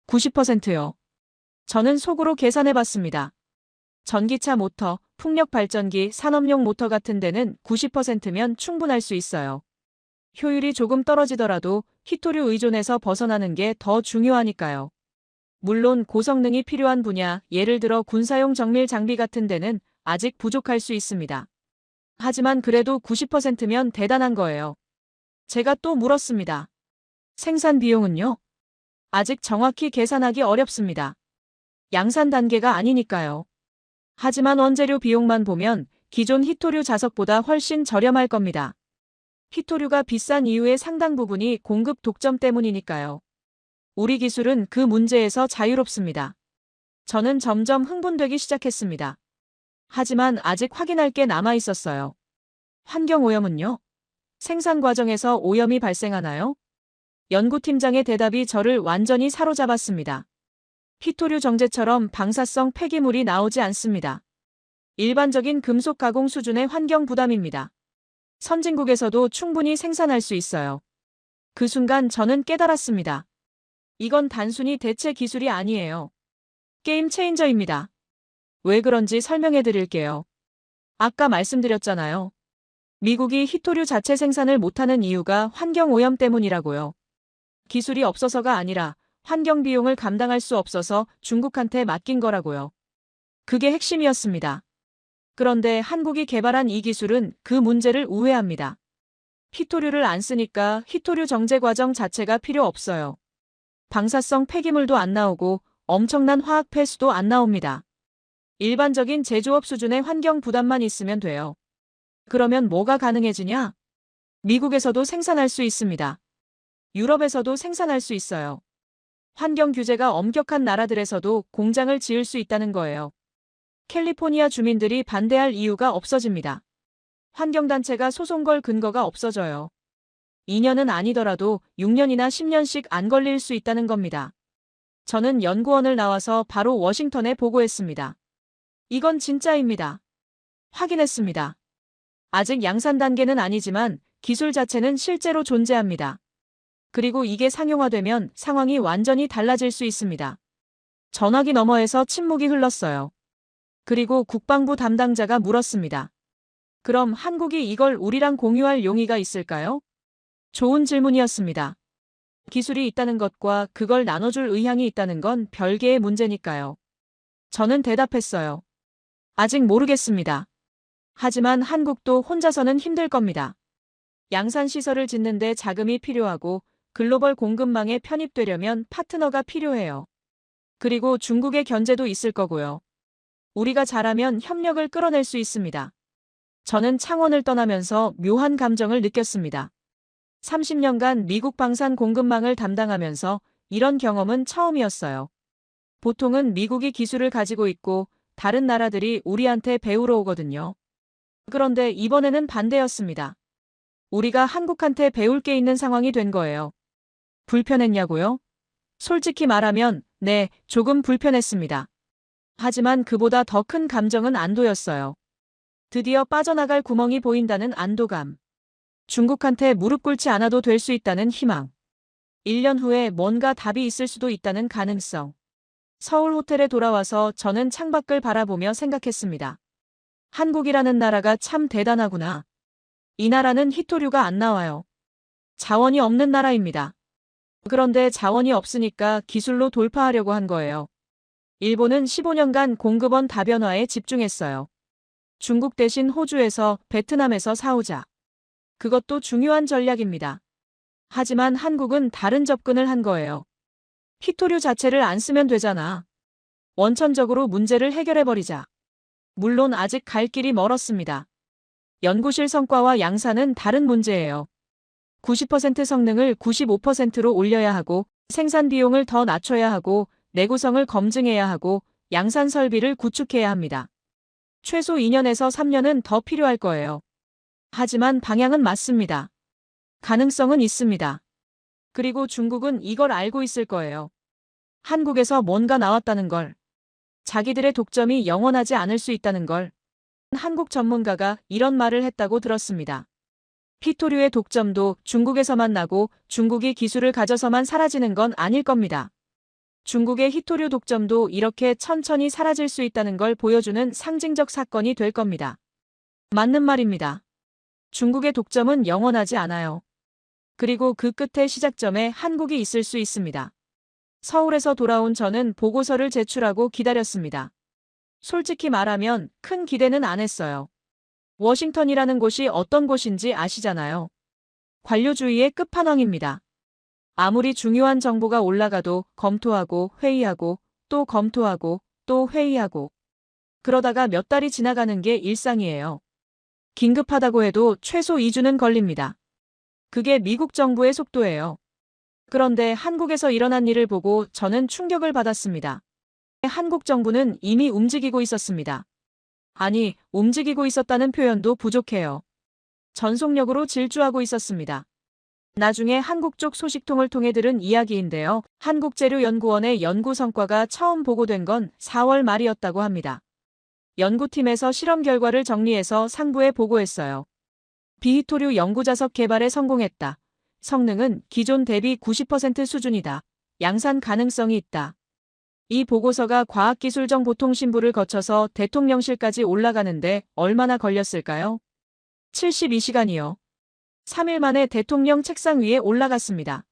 90%요. 저는 속으로 계산해봤습니다. 전기차 모터, 풍력 발전기, 산업용 모터 같은 데는 90%면 충분할 수 있어요. 효율이 조금 떨어지더라도 희토류 의존에서 벗어나는 게 더 중요하니까요. 물론 고성능이 필요한 분야, 예를 들어 군사용 정밀 장비 같은 데는 아직 부족할 수 있습니다. 하지만 그래도 90%면 대단한 거예요. 제가 또 물었습니다. 생산 비용은요? 아직 정확히 계산하기 어렵습니다. 양산 단계가 아니니까요. 하지만 원재료 비용만 보면 기존 희토류 자석보다 훨씬 저렴할 겁니다. 희토류가 비싼 이유의 상당 부분이 공급 독점 때문이니까요. 우리 기술은 그 문제에서 자유롭습니다. 저는 점점 흥분되기 시작했습니다. 하지만 아직 확인할 게 남아 있었어요. 환경오염은요? 생산 과정에서 오염이 발생하나요? 연구팀장의 대답이 저를 완전히 사로잡았습니다. 희토류 정제처럼 방사성 폐기물이 나오지 않습니다. 일반적인 금속 가공 수준의 환경 부담입니다. 선진국에서도 충분히 생산할 수 있어요. 그 순간 저는 깨달았습니다. 이건 단순히 대체 기술이 아니에요. 게임 체인저입니다. 왜 그런지 설명해 드릴게요. 아까 말씀드렸잖아요. 미국이 희토류 자체 생산을 못하는 이유가 환경오염 때문이라고요. 기술이 없어서가 아니라 환경 비용을 감당할 수 없어서 중국한테 맡긴 거라고요. 그게 핵심이었습니다. 그런데 한국이 개발한 이 기술은 그 문제를 우회합니다. 희토류를 안 쓰니까 희토류 정제 과정 자체가 필요 없어요. 방사성 폐기물도 안 나오고 엄청난 화학 폐수도 안 나옵니다. 일반적인 제조업 수준의 환경 부담만 있으면 돼요. 그러면 뭐가 가능해지냐? 미국에서도 생산할 수 있습니다. 유럽에서도 생산할 수 있어요. 환경 규제가 엄격한 나라들에서도 공장을 지을 수 있다는 거예요. 캘리포니아 주민들이 반대할 이유가 없어집니다. 환경단체가 소송 걸 근거가 없어져요. 2년은 아니더라도 6년이나 10년씩 안 걸릴 수 있다는 겁니다. 저는 연구원을 나와서 바로 워싱턴에 보고했습니다. 이건 진짜입니다. 확인했습니다. 아직 양산 단계는 아니지만 기술 자체는 실제로 존재합니다. 그리고 이게 상용화되면 상황이 완전히 달라질 수 있습니다. 전화기 너머에서 침묵이 흘렀어요. 그리고 국방부 담당자가 물었습니다. 그럼 한국이 이걸 우리랑 공유할 용의가 있을까요? 좋은 질문이었습니다. 기술이 있다는 것과 그걸 나눠줄 의향이 있다는 건 별개의 문제니까요. 저는 대답했어요. 아직 모르겠습니다. 하지만 한국도 혼자서는 힘들 겁니다. 양산 시설을 짓는데 자금이 필요하고 글로벌 공급망에 편입되려면 파트너가 필요해요. 그리고 중국의 견제도 있을 거고요. 우리가 잘하면 협력을 끌어낼 수 있습니다. 저는 창원을 떠나면서 묘한 감정을 느꼈습니다. 30년간 미국 방산 공급망을 담당하면서 이런 경험은 처음이었어요. 보통은 미국이 기술을 가지고 있고 다른 나라들이 우리한테 배우러 오거든요. 그런데 이번에는 반대였습니다. 우리가 한국한테 배울 게 있는 상황이 된 거예요. 불편했냐고요? 솔직히 말하면 네, 조금 불편했습니다. 하지만 그보다 더 큰 감정은 안도였어요. 드디어 빠져나갈 구멍이 보인다는 안도감. 중국한테 무릎 꿇지 않아도 될 수 있다는 희망. 1년 후에 뭔가 답이 있을 수도 있다는 가능성. 서울 호텔에 돌아와서 저는 창밖을 바라보며 생각했습니다. 한국이라는 나라가 참 대단하구나. 이 나라는 희토류가 안 나와요. 자원이 없는 나라입니다. 그런데 자원이 없으니까 기술로 돌파하려고 한 거예요. 일본은 15년간 공급원 다변화에 집중했어요. 중국 대신 호주에서 베트남에서 사오자. 그것도 중요한 전략입니다. 하지만 한국은 다른 접근을 한 거예요. 희토류 자체를 안 쓰면 되잖아. 원천적으로 문제를 해결해버리자. 물론 아직 갈 길이 멀었습니다. 연구실 성과와 양산은 다른 문제예요. 90% 성능을 95%로 올려야 하고 생산 비용을 더 낮춰야 하고 내구성을 검증해야 하고 양산 설비를 구축해야 합니다. 최소 2년에서 3년은 더 필요할 거예요. 하지만 방향은 맞습니다. 가능성은 있습니다. 그리고 중국은 이걸 알고 있을 거예요. 한국에서 뭔가 나왔다는 걸. 자기들의 독점이 영원하지 않을 수 있다는 걸. 한국 전문가가 이런 말을 했다고 들었습니다. 희토류의 독점도 중국에서만 나고 중국이 기술을 가져서만 사라지는 건 아닐 겁니다. 중국의 희토류 독점도 이렇게 천천히 사라질 수 있다는 걸 보여주는 상징적 사건이 될 겁니다. 맞는 말입니다. 중국의 독점은 영원하지 않아요. 그리고 그 끝에 시작점에 한국이 있을 수 있습니다. 서울에서 돌아온 저는 보고서를 제출하고 기다렸습니다. 솔직히 말하면 큰 기대는 안 했어요. 워싱턴이라는 곳이 어떤 곳인지 아시잖아요. 관료주의의 끝판왕입니다. 아무리 중요한 정보가 올라가도 검토하고 회의하고 또 검토하고 또 회의하고 그러다가 몇 달이 지나가는 게 일상이에요. 긴급하다고 해도 최소 2주는 걸립니다. 그게 미국 정부의 속도예요. 그런데 한국에서 일어난 일을 보고 저는 충격을 받았습니다. 한국 정부는 이미 움직이고 있었습니다. 아니, 움직이고 있었다는 표현도 부족해요. 전속력으로 질주하고 있었습니다. 나중에 한국 쪽 소식통을 통해 들은 이야기인데요. 한국재료연구원의 연구 성과가 처음 보고된 건 4월 말이었다고 합니다. 연구팀에서 실험 결과를 정리해서 상부에 보고했어요. 비희토류 연구자석 개발에 성공했다. 성능은 기존 대비 90% 수준이다. 양산 가능성이 있다. 이 보고서가 과학기술정보통신부를 거쳐서 대통령실까지 올라가는데 얼마나 걸렸을까요? 72시간이요. 3일 만에 대통령 책상 위에 올라갔습니다.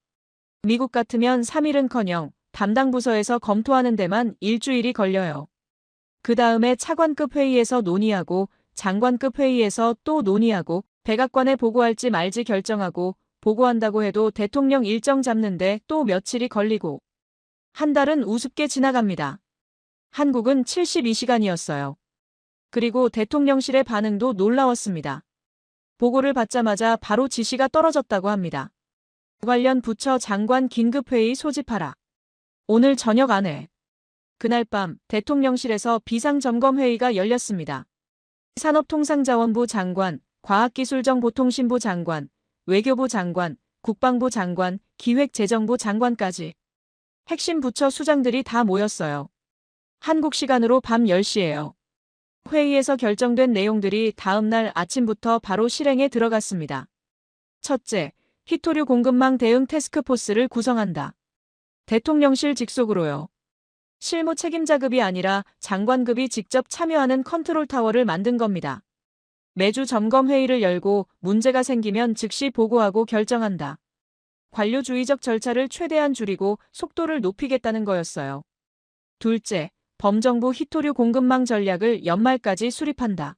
미국 같으면 3일은커녕 담당 부서에서 검토하는 데만 일주일이 걸려요. 그 다음에 차관급 회의에서 논의하고 장관급 회의에서 또 논의하고 백악관에 보고할지 말지 결정하고 보고한다고 해도 대통령 일정 잡는데 또 며칠이 걸리고 한 달은 우습게 지나갑니다. 한국은 72시간이었어요. 그리고 대통령실의 반응도 놀라웠습니다. 보고를 받자마자 바로 지시가 떨어졌다고 합니다. 관련 부처 장관 긴급회의 소집하라. 오늘 저녁 안에. 그날 밤 대통령실에서 비상점검회의가 열렸습니다. 산업통상자원부 장관, 과학기술정보통신부 장관, 외교부 장관, 국방부 장관, 기획재정부 장관까지 핵심 부처 수장들이 다 모였어요. 한국 시간으로 밤 10시예요. 회의에서 결정된 내용들이 다음 날 아침부터 바로 실행에 들어갔습니다. 첫째, 히토류 공급망 대응 태스크포스를 구성한다. 대통령실 직속으로요. 실무 책임자급이 아니라 장관급이 직접 참여하는 컨트롤 타워를 만든 겁니다. 매주 점검 회의를 열고 문제가 생기면 즉시 보고하고 결정한다. 관료주의적 절차를 최대한 줄이고 속도를 높이겠다는 거였어요. 둘째, 범정부 히토류 공급망 전략을 연말까지 수립한다.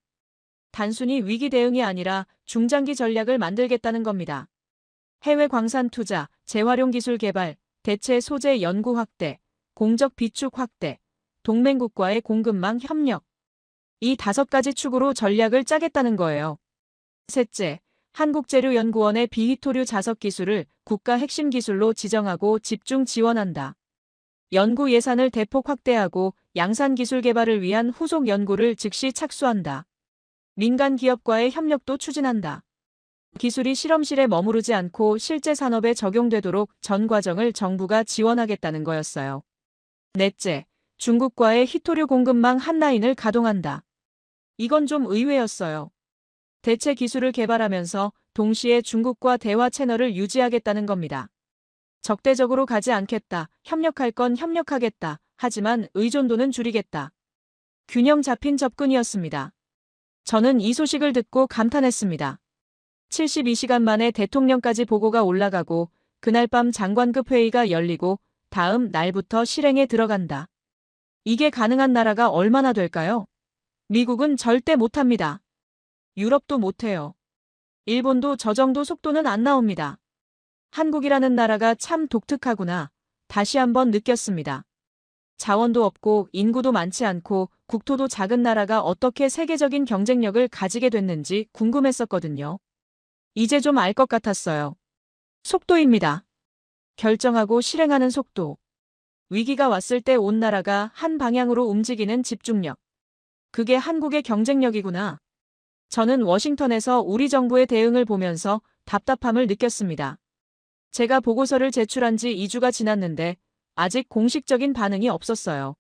단순히 위기 대응이 아니라 중장기 전략을 만들겠다는 겁니다. 해외 광산 투자, 재활용 기술 개발, 대체 소재 연구 확대, 공적 비축 확대, 동맹국과의 공급망 협력. 이 5가지 축으로 전략을 짜겠다는 거예요. 셋째, 한국재료연구원의 비히토류 자석 기술을 국가 핵심 기술로 지정하고 집중 지원한다. 연구 예산을 대폭 확대하고 양산 기술 개발을 위한 후속 연구를 즉시 착수한다. 민간 기업과의 협력도 추진한다. 기술이 실험실에 머무르지 않고 실제 산업에 적용되도록 전 과정을 정부가 지원하겠다는 거였어요. 넷째, 중국과의 히토류 공급망 한 라인을 가동한다. 이건 좀 의외였어요. 대체 기술을 개발하면서 동시에 중국과 대화 채널을 유지하겠다는 겁니다. 적대적으로 가지 않겠다, 협력할 건 협력하겠다, 하지만 의존도는 줄이겠다. 균형 잡힌 접근이었습니다. 저는 이 소식을 듣고 감탄했습니다. 72시간 만에 대통령까지 보고가 올라가고 그날 밤 장관급 회의가 열리고 다음 날부터 실행에 들어간다. 이게 가능한 나라가 얼마나 될까요? 미국은 절대 못합니다. 유럽도 못해요. 일본도 저 정도 속도는 안 나옵니다. 한국이라는 나라가 참 독특하구나. 다시 한번 느꼈습니다. 자원도 없고 인구도 많지 않고 국토도 작은 나라가 어떻게 세계적인 경쟁력을 가지게 됐는지 궁금했었거든요. 이제 좀 알 것 같았어요. 속도입니다. 결정하고 실행하는 속도. 위기가 왔을 때 온 나라가 한 방향으로 움직이는 집중력. 그게 한국의 경쟁력이구나. 저는 워싱턴에서 우리 정부의 대응을 보면서 답답함을 느꼈습니다. 제가 보고서를 제출한 지 2주가 지났는데 아직 공식적인 반응이 없었어요.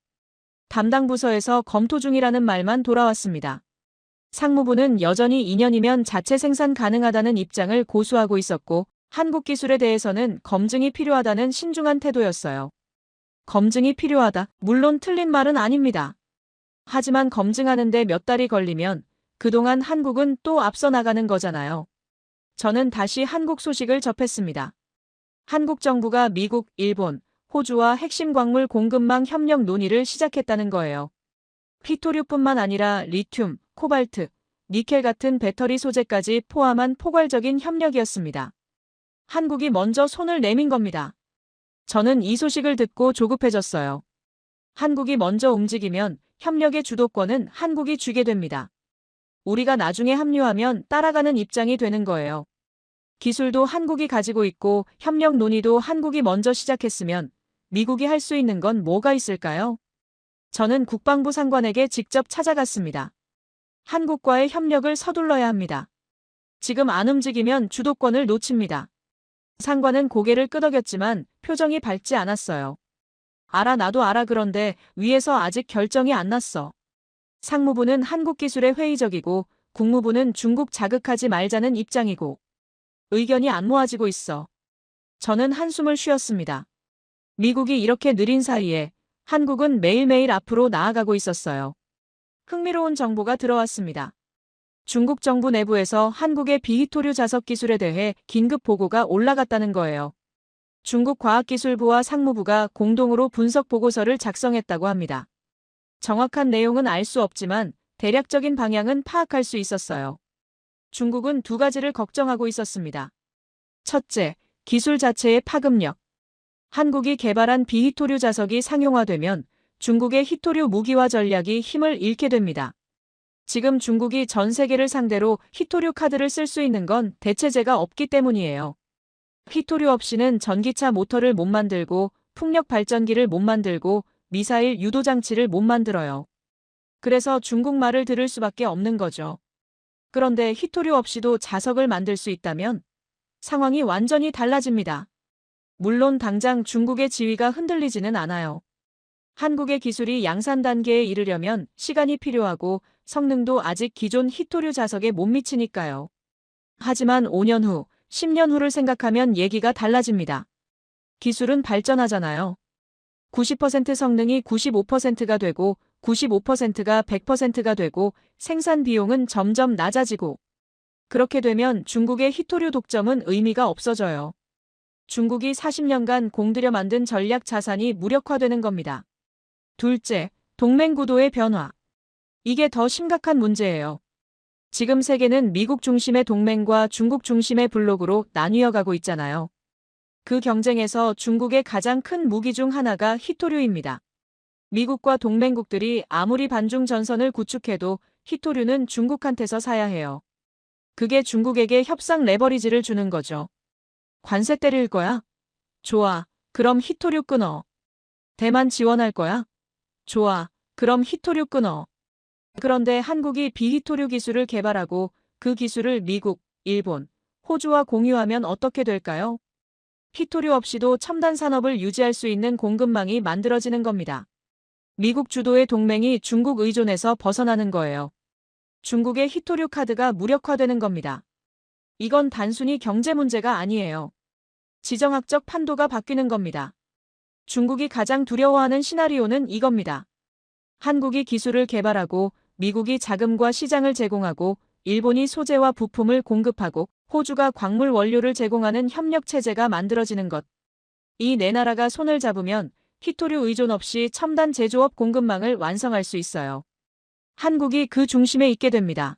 담당 부서에서 검토 중이라는 말만 돌아왔습니다. 상무부는 여전히 2년이면 자체 생산 가능하다는 입장을 고수하고 있었고 한국 기술에 대해서는 검증이 필요하다는 신중한 태도였어요. 검증이 필요하다. 물론 틀린 말은 아닙니다. 하지만 검증하는데 몇 달이 걸리면 그동안 한국은 또 앞서 나가는 거잖아요. 저는 다시 한국 소식을 접했습니다. 한국 정부가 미국, 일본, 호주와 핵심 광물 공급망 협력 논의를 시작했다는 거예요. 히토류뿐만 아니라 리튬, 코발트, 니켈 같은 배터리 소재까지 포함한 포괄적인 협력이었습니다. 한국이 먼저 손을 내민 겁니다. 저는 이 소식을 듣고 조급해졌어요. 한국이 먼저 움직이면 협력의 주도권은 한국이 쥐게 됩니다. 우리가 나중에 합류하면 따라가는 입장이 되는 거예요. 기술도 한국이 가지고 있고 협력 논의도 한국이 먼저 시작했으면 미국이 할 수 있는 건 뭐가 있을까요? 저는 국방부 상관에게 직접 찾아갔습니다. 한국과의 협력을 서둘러야 합니다. 지금 안 움직이면 주도권을 놓칩니다. 상관은 고개를 끄덕였지만 표정이 밝지 않았어요. 알아 나도 알아 그런데 위에서 아직 결정이 안 났어. 상무부는 한국 기술에 회의적이고 국무부는 중국 자극하지 말자는 입장이고 의견이 안 모아지고 있어. 저는 한숨을 쉬었습니다. 미국이 이렇게 느린 사이에 한국은 매일매일 앞으로 나아가고 있었어요. 흥미로운 정보가 들어왔습니다. 중국 정부 내부에서 한국의 비히토류 자석 기술에 대해 긴급 보고가 올라갔다는 거예요. 중국 과학기술부와 상무부가 공동으로 분석 보고서를 작성했다고 합니다. 정확한 내용은 알 수 없지만 대략적인 방향은 파악할 수 있었어요. 중국은 2가지를 걱정하고 있었습니다. 첫째, 기술 자체의 파급력. 한국이 개발한 비히토류 자석이 상용화되면 중국의 히토류 무기화 전략이 힘을 잃게 됩니다. 지금 중국이 전 세계를 상대로 히토류 카드를 쓸 수 있는 건 대체제가 없기 때문이에요. 히토류 없이는 전기차 모터를 못 만들고 풍력 발전기를 못 만들고 미사일 유도 장치를 못 만들어요. 그래서 중국 말을 들을 수밖에 없는 거죠. 그런데 히토류 없이도 자석을 만들 수 있다면 상황이 완전히 달라집니다. 물론 당장 중국의 지위가 흔들리지는 않아요. 한국의 기술이 양산 단계에 이르려면 시간이 필요하고 성능도 아직 기존 히토류 자석에 못 미치니까요. 하지만 5년 후, 10년 후를 생각하면 얘기가 달라집니다. 기술은 발전하잖아요. 90% 성능이 95%가 되고 95%가 100%가 되고 생산 비용은 점점 낮아지고 그렇게 되면 중국의 히토류 독점은 의미가 없어져요. 중국이 40년간 공들여 만든 전략 자산이 무력화되는 겁니다. 둘째, 동맹 구도의 변화. 이게 더 심각한 문제예요. 지금 세계는 미국 중심의 동맹과 중국 중심의 블록으로 나뉘어 가고 있잖아요. 그 경쟁에서 중국의 가장 큰 무기 중 하나가 히토류입니다. 미국과 동맹국들이 아무리 반중 전선을 구축해도 히토류는 중국한테서 사야 해요. 그게 중국에게 협상 레버리지를 주는 거죠. 관세 때릴 거야? 좋아. 그럼 히토류 끊어. 대만 지원할 거야? 좋아. 그럼 히토류 끊어. 그런데 한국이 비히토류 기술을 개발하고 그 기술을 미국, 일본, 호주와 공유하면 어떻게 될까요? 히토류 없이도 첨단 산업을 유지할 수 있는 공급망이 만들어지는 겁니다. 미국 주도의 동맹이 중국 의존에서 벗어나는 거예요. 중국의 히토류 카드가 무력화되는 겁니다. 이건 단순히 경제 문제가 아니에요. 지정학적 판도가 바뀌는 겁니다. 중국이 가장 두려워하는 시나리오는 이겁니다. 한국이 기술을 개발하고 미국이 자금과 시장을 제공하고 일본이 소재와 부품을 공급하고 호주가 광물 원료를 제공하는 협력 체제가 만들어지는 것. 이 네 나라가 손을 잡으면 히토류 의존 없이 첨단 제조업 공급망을 완성할 수 있어요. 한국이 그 중심에 있게 됩니다.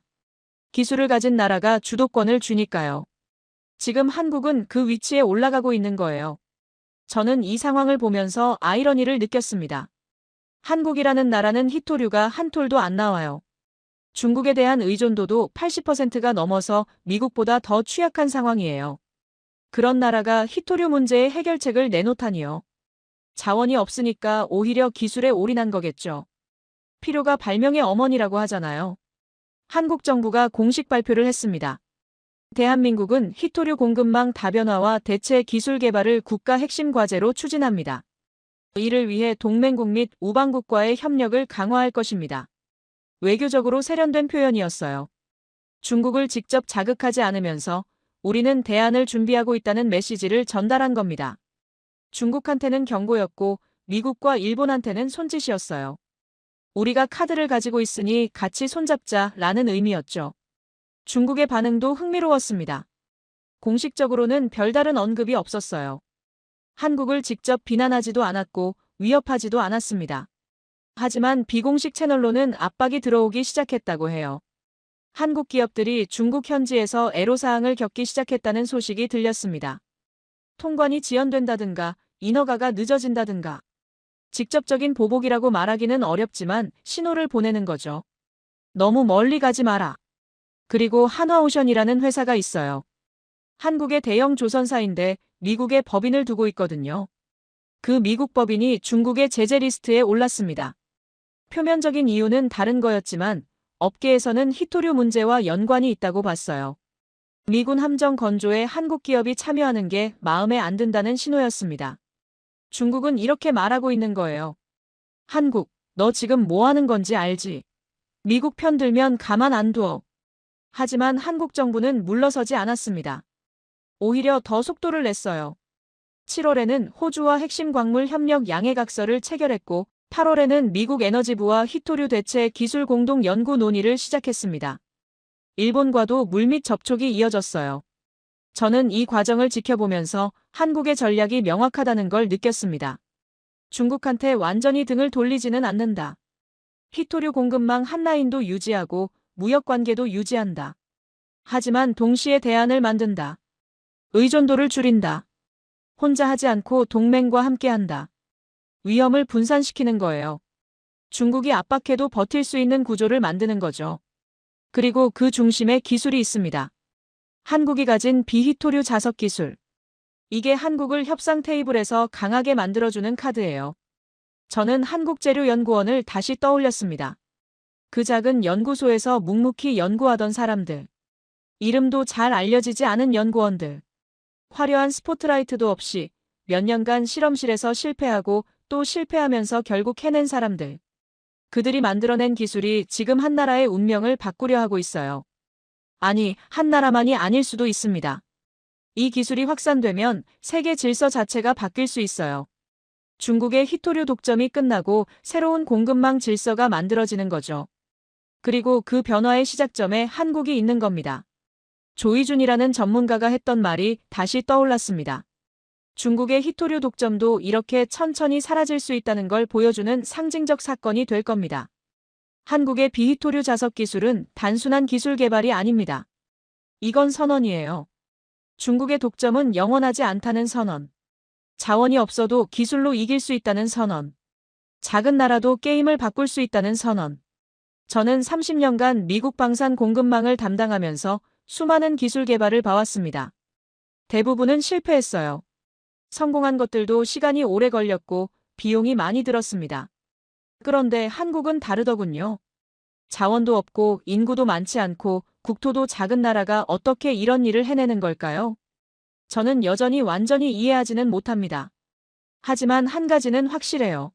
기술을 가진 나라가 주도권을 쥐니까요. 지금 한국은 그 위치에 올라가고 있는 거예요. 저는 이 상황을 보면서 아이러니를 느꼈습니다. 한국이라는 나라는 히토류가 한 톨도 안 나와요. 중국에 대한 의존도도 80%가 넘어서 미국보다 더 취약한 상황이에요. 그런 나라가 히토류 문제의 해결책을 내놓다니요. 자원이 없으니까 오히려 기술에 올인한 거겠죠. 필요가 발명의 어머니라고 하잖아요. 한국 정부가 공식 발표를 했습니다. 대한민국은 히토류 공급망 다변화와 대체 기술 개발을 국가 핵심 과제로 추진합니다. 이를 위해 동맹국 및 우방국과의 협력을 강화할 것입니다. 외교적으로 세련된 표현이었어요. 중국을 직접 자극하지 않으면서 우리는 대안을 준비하고 있다는 메시지를 전달한 겁니다. 중국한테는 경고였고 미국과 일본한테는 손짓이었어요. 우리가 카드를 가지고 있으니 같이 손잡자라는 의미였죠. 중국의 반응도 흥미로웠습니다. 공식적으로는 별다른 언급이 없었어요. 한국을 직접 비난하지도 않았고 위협하지도 않았습니다. 하지만 비공식 채널로는 압박이 들어오기 시작했다고 해요. 한국 기업들이 중국 현지에서 애로사항을 겪기 시작했다는 소식이 들렸습니다. 통관이 지연된다든가 인허가가 늦어진다든가. 직접적인 보복이라고 말하기는 어렵지만 신호를 보내는 거죠. 너무 멀리 가지 마라. 그리고 한화오션이라는 회사가 있어요. 한국의 대형 조선사인데 미국에 법인을 두고 있거든요. 그 미국 법인이 중국의 제재 리스트에 올랐습니다. 표면적인 이유는 다른 거였지만 업계에서는 히토류 문제와 연관이 있다고 봤어요. 미군 함정 건조에 한국 기업이 참여하는 게 마음에 안 든다는 신호였습니다. 중국은 이렇게 말하고 있는 거예요. 한국, 너 지금 뭐 하는 건지 알지? 미국 편 들면 가만 안 둬. 하지만 한국 정부는 물러서지 않았습니다. 오히려 더 속도를 냈어요. 7월에는 호주와 핵심 광물 협력 양해각서를 체결했고 8월에는 미국 에너지부와 히토류 대체 기술 공동 연구 논의를 시작했습니다. 일본과도 물밑 접촉이 이어졌어요. 저는 이 과정을 지켜보면서 한국의 전략이 명확하다는 걸 느꼈습니다. 중국한테 완전히 등을 돌리지는 않는다. 히토류 공급망 한 라인도 유지하고 무역관계도 유지한다. 하지만 동시에 대안을 만든다. 의존도를 줄인다. 혼자 하지 않고 동맹과 함께한다. 위험을 분산시키는 거예요. 중국이 압박해도 버틸 수 있는 구조를 만드는 거죠. 그리고 그 중심에 기술이 있습니다. 한국이 가진 비히토류 자석 기술. 이게 한국을 협상 테이블에서 강하게 만들어주는 카드예요. 저는 한국재료연구원을 다시 떠올렸습니다. 그 작은 연구소에서 묵묵히 연구하던 사람들. 이름도 잘 알려지지 않은 연구원들. 화려한 스포트라이트도 없이 몇 년간 실험실에서 실패하고 또 실패하면서 결국 해낸 사람들. 그들이 만들어낸 기술이 지금 한 나라의 운명을 바꾸려 하고 있어요. 아니, 한 나라만이 아닐 수도 있습니다. 이 기술이 확산되면 세계 질서 자체가 바뀔 수 있어요. 중국의 히토류 독점이 끝나고 새로운 공급망 질서가 만들어지는 거죠. 그리고 그 변화의 시작점에 한국이 있는 겁니다. 조이준이라는 전문가가 했던 말이 다시 떠올랐습니다. 중국의 히토류 독점도 이렇게 천천히 사라질 수 있다는 걸 보여주는 상징적 사건이 될 겁니다. 한국의 비히토류 자석 기술은 단순한 기술 개발이 아닙니다. 이건 선언이에요. 중국의 독점은 영원하지 않다는 선언. 자원이 없어도 기술로 이길 수 있다는 선언. 작은 나라도 게임을 바꿀 수 있다는 선언. 저는 30년간 미국 방산 공급망을 담당하면서 수많은 기술 개발을 봐왔습니다. 대부분은 실패했어요. 성공한 것들도 시간이 오래 걸렸고 비용이 많이 들었습니다. 그런데 한국은 다르더군요. 자원도 없고 인구도 많지 않고 국토도 작은 나라가 어떻게 이런 일을 해내는 걸까요? 저는 여전히 완전히 이해하지는 못합니다. 하지만 한 가지는 확실해요.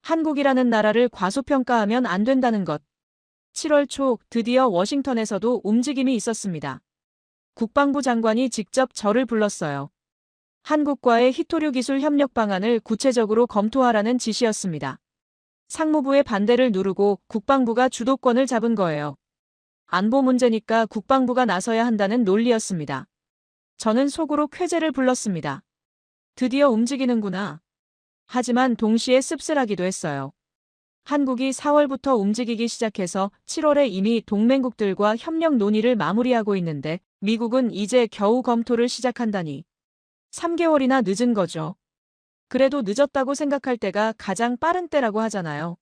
한국이라는 나라를 과소평가하면 안 된다는 것. 7월 초 드디어 워싱턴에서도 움직임이 있었습니다. 국방부 장관이 직접 저를 불렀어요. 한국과의 히토류 기술 협력 방안을 구체적으로 검토하라는 지시였습니다. 상무부의 반대를 누르고 국방부가 주도권을 잡은 거예요. 안보 문제니까 국방부가 나서야 한다는 논리였습니다. 저는 속으로 쾌재를 불렀습니다. 드디어 움직이는구나. 하지만 동시에 씁쓸하기도 했어요. 한국이 4월부터 움직이기 시작해서 7월에 이미 동맹국들과 협력 논의를 마무리하고 있는데 미국은 이제 겨우 검토를 시작한다니. 3개월이나 늦은 거죠. 그래도 늦었다고 생각할 때가 가장 빠른 때라고 하잖아요.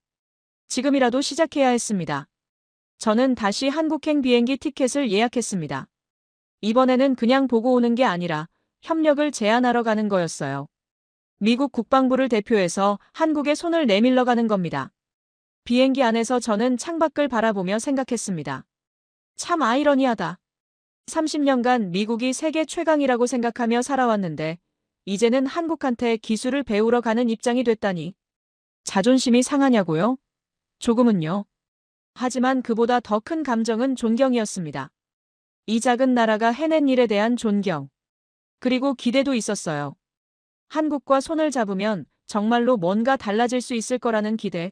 지금이라도 시작해야 했습니다. 저는 다시 한국행 비행기 티켓을 예약했습니다. 이번에는 그냥 보고 오는 게 아니라 협력을 제안하러 가는 거였어요. 미국 국방부를 대표해서 한국에 손을 내밀러 가는 겁니다. 비행기 안에서 저는 창밖을 바라보며 생각했습니다. 참 아이러니하다. 30년간 미국이 세계 최강이라고 생각하며 살아왔는데 이제는 한국한테 기술을 배우러 가는 입장이 됐다니. 자존심이 상하냐고요? 조금은요. 하지만 그보다 더 큰 감정은 존경이었습니다. 이 작은 나라가 해낸 일에 대한 존경. 그리고 기대도 있었어요. 한국과 손을 잡으면 정말로 뭔가 달라질 수 있을 거라는 기대.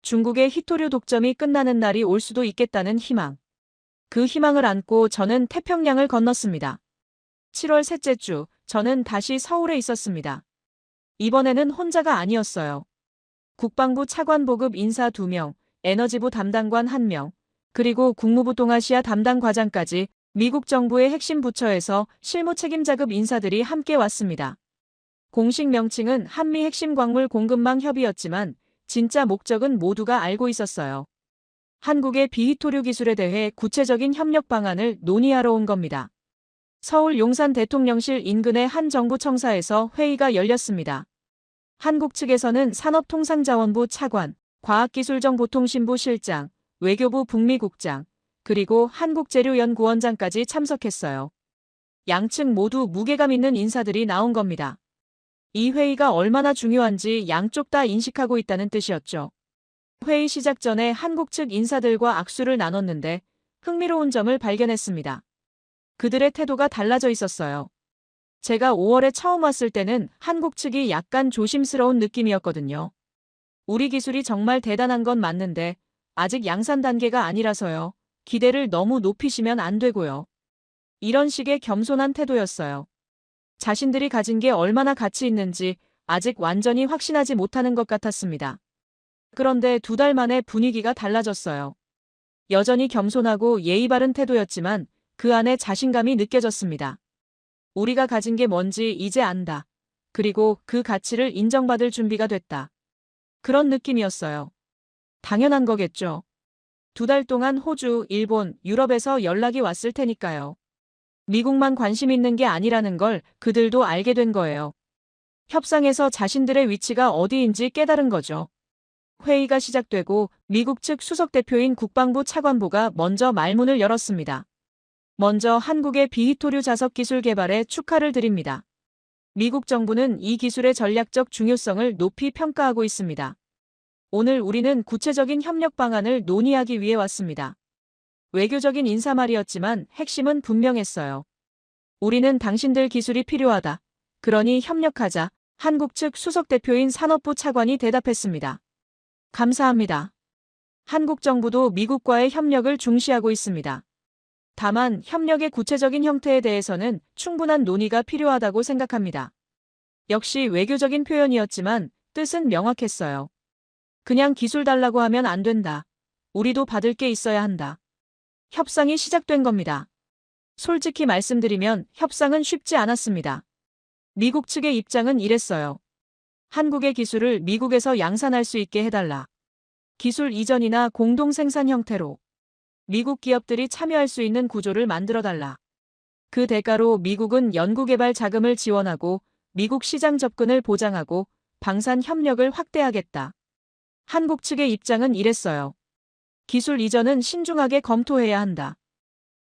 중국의 히토류 독점이 끝나는 날이 올 수도 있겠다는 희망. 그 희망을 안고 저는 태평양을 건넜습니다. 7월 셋째 주, 저는 다시 서울에 있었습니다. 이번에는 혼자가 아니었어요. 국방부 차관 보급 인사 2명, 에너지부 담당관 1명, 그리고 국무부 동아시아 담당 과장까지 미국 정부의 핵심 부처에서 실무 책임자급 인사들이 함께 왔습니다. 공식 명칭은 한미 핵심 광물 공급망 협의였지만 진짜 목적은 모두가 알고 있었어요. 한국의 비히토류 기술에 대해 구체적인 협력 방안을 논의하러 온 겁니다. 서울 용산 대통령실 인근의 한 정부 청사에서 회의가 열렸습니다. 한국 측에서는 산업통상자원부 차관, 과학기술정보통신부 실장, 외교부 북미국장, 그리고 한국재료연구원장까지 참석했어요. 양측 모두 무게감 있는 인사들이 나온 겁니다. 이 회의가 얼마나 중요한지 양쪽 다 인식하고 있다는 뜻이었죠. 회의 시작 전에 한국 측 인사들과 악수를 나눴는데 흥미로운 점을 발견했습니다. 그들의 태도가 달라져 있었어요. 제가 5월에 처음 왔을 때는 한국 측이 약간 조심스러운 느낌이었거든요. 우리 기술이 정말 대단한 건 맞는데 아직 양산 단계가 아니라서요. 기대를 너무 높이시면 안 되고요. 이런 식의 겸손한 태도였어요. 자신들이 가진 게 얼마나 가치 있는지 아직 완전히 확신하지 못하는 것 같았습니다. 그런데 2달 만에 분위기가 달라졌어요. 여전히 겸손하고 예의 바른 태도였지만 그 안에 자신감이 느껴졌습니다. 우리가 가진 게 뭔지 이제 안다. 그리고 그 가치를 인정받을 준비가 됐다. 그런 느낌이었어요. 당연한 거겠죠. 2달 동안 호주, 일본, 유럽에서 연락이 왔을 테니까요. 미국만 관심 있는 게 아니라는 걸 그들도 알게 된 거예요. 협상에서 자신들의 위치가 어디인지 깨달은 거죠. 회의가 시작되고 미국 측 수석 대표인 국방부 차관보가 먼저 말문을 열었습니다. 먼저 한국의 비히토류 자석 기술 개발에 축하를 드립니다. 미국 정부는 이 기술의 전략적 중요성을 높이 평가하고 있습니다. 오늘 우리는 구체적인 협력 방안을 논의하기 위해 왔습니다. 외교적인 인사말이었지만 핵심은 분명했어요. 우리는 당신들 기술이 필요하다. 그러니 협력하자. 한국 측 수석 대표인 산업부 차관이 대답했습니다. 감사합니다. 한국 정부도 미국과의 협력을 중시하고 있습니다. 다만 협력의 구체적인 형태에 대해서는 충분한 논의가 필요하다고 생각합니다. 역시 외교적인 표현이었지만 뜻은 명확했어요. 그냥 기술 달라고 하면 안 된다. 우리도 받을 게 있어야 한다. 협상이 시작된 겁니다. 솔직히 말씀드리면 협상은 쉽지 않았습니다. 미국 측의 입장은 이랬어요. 한국의 기술을 미국에서 양산할 수 있게 해달라. 기술 이전이나 공동 생산 형태로 미국 기업들이 참여할 수 있는 구조를 만들어달라. 그 대가로 미국은 연구개발 자금을 지원하고 미국 시장 접근을 보장하고 방산 협력을 확대하겠다. 한국 측의 입장은 이랬어요. 기술 이전은 신중하게 검토해야 한다.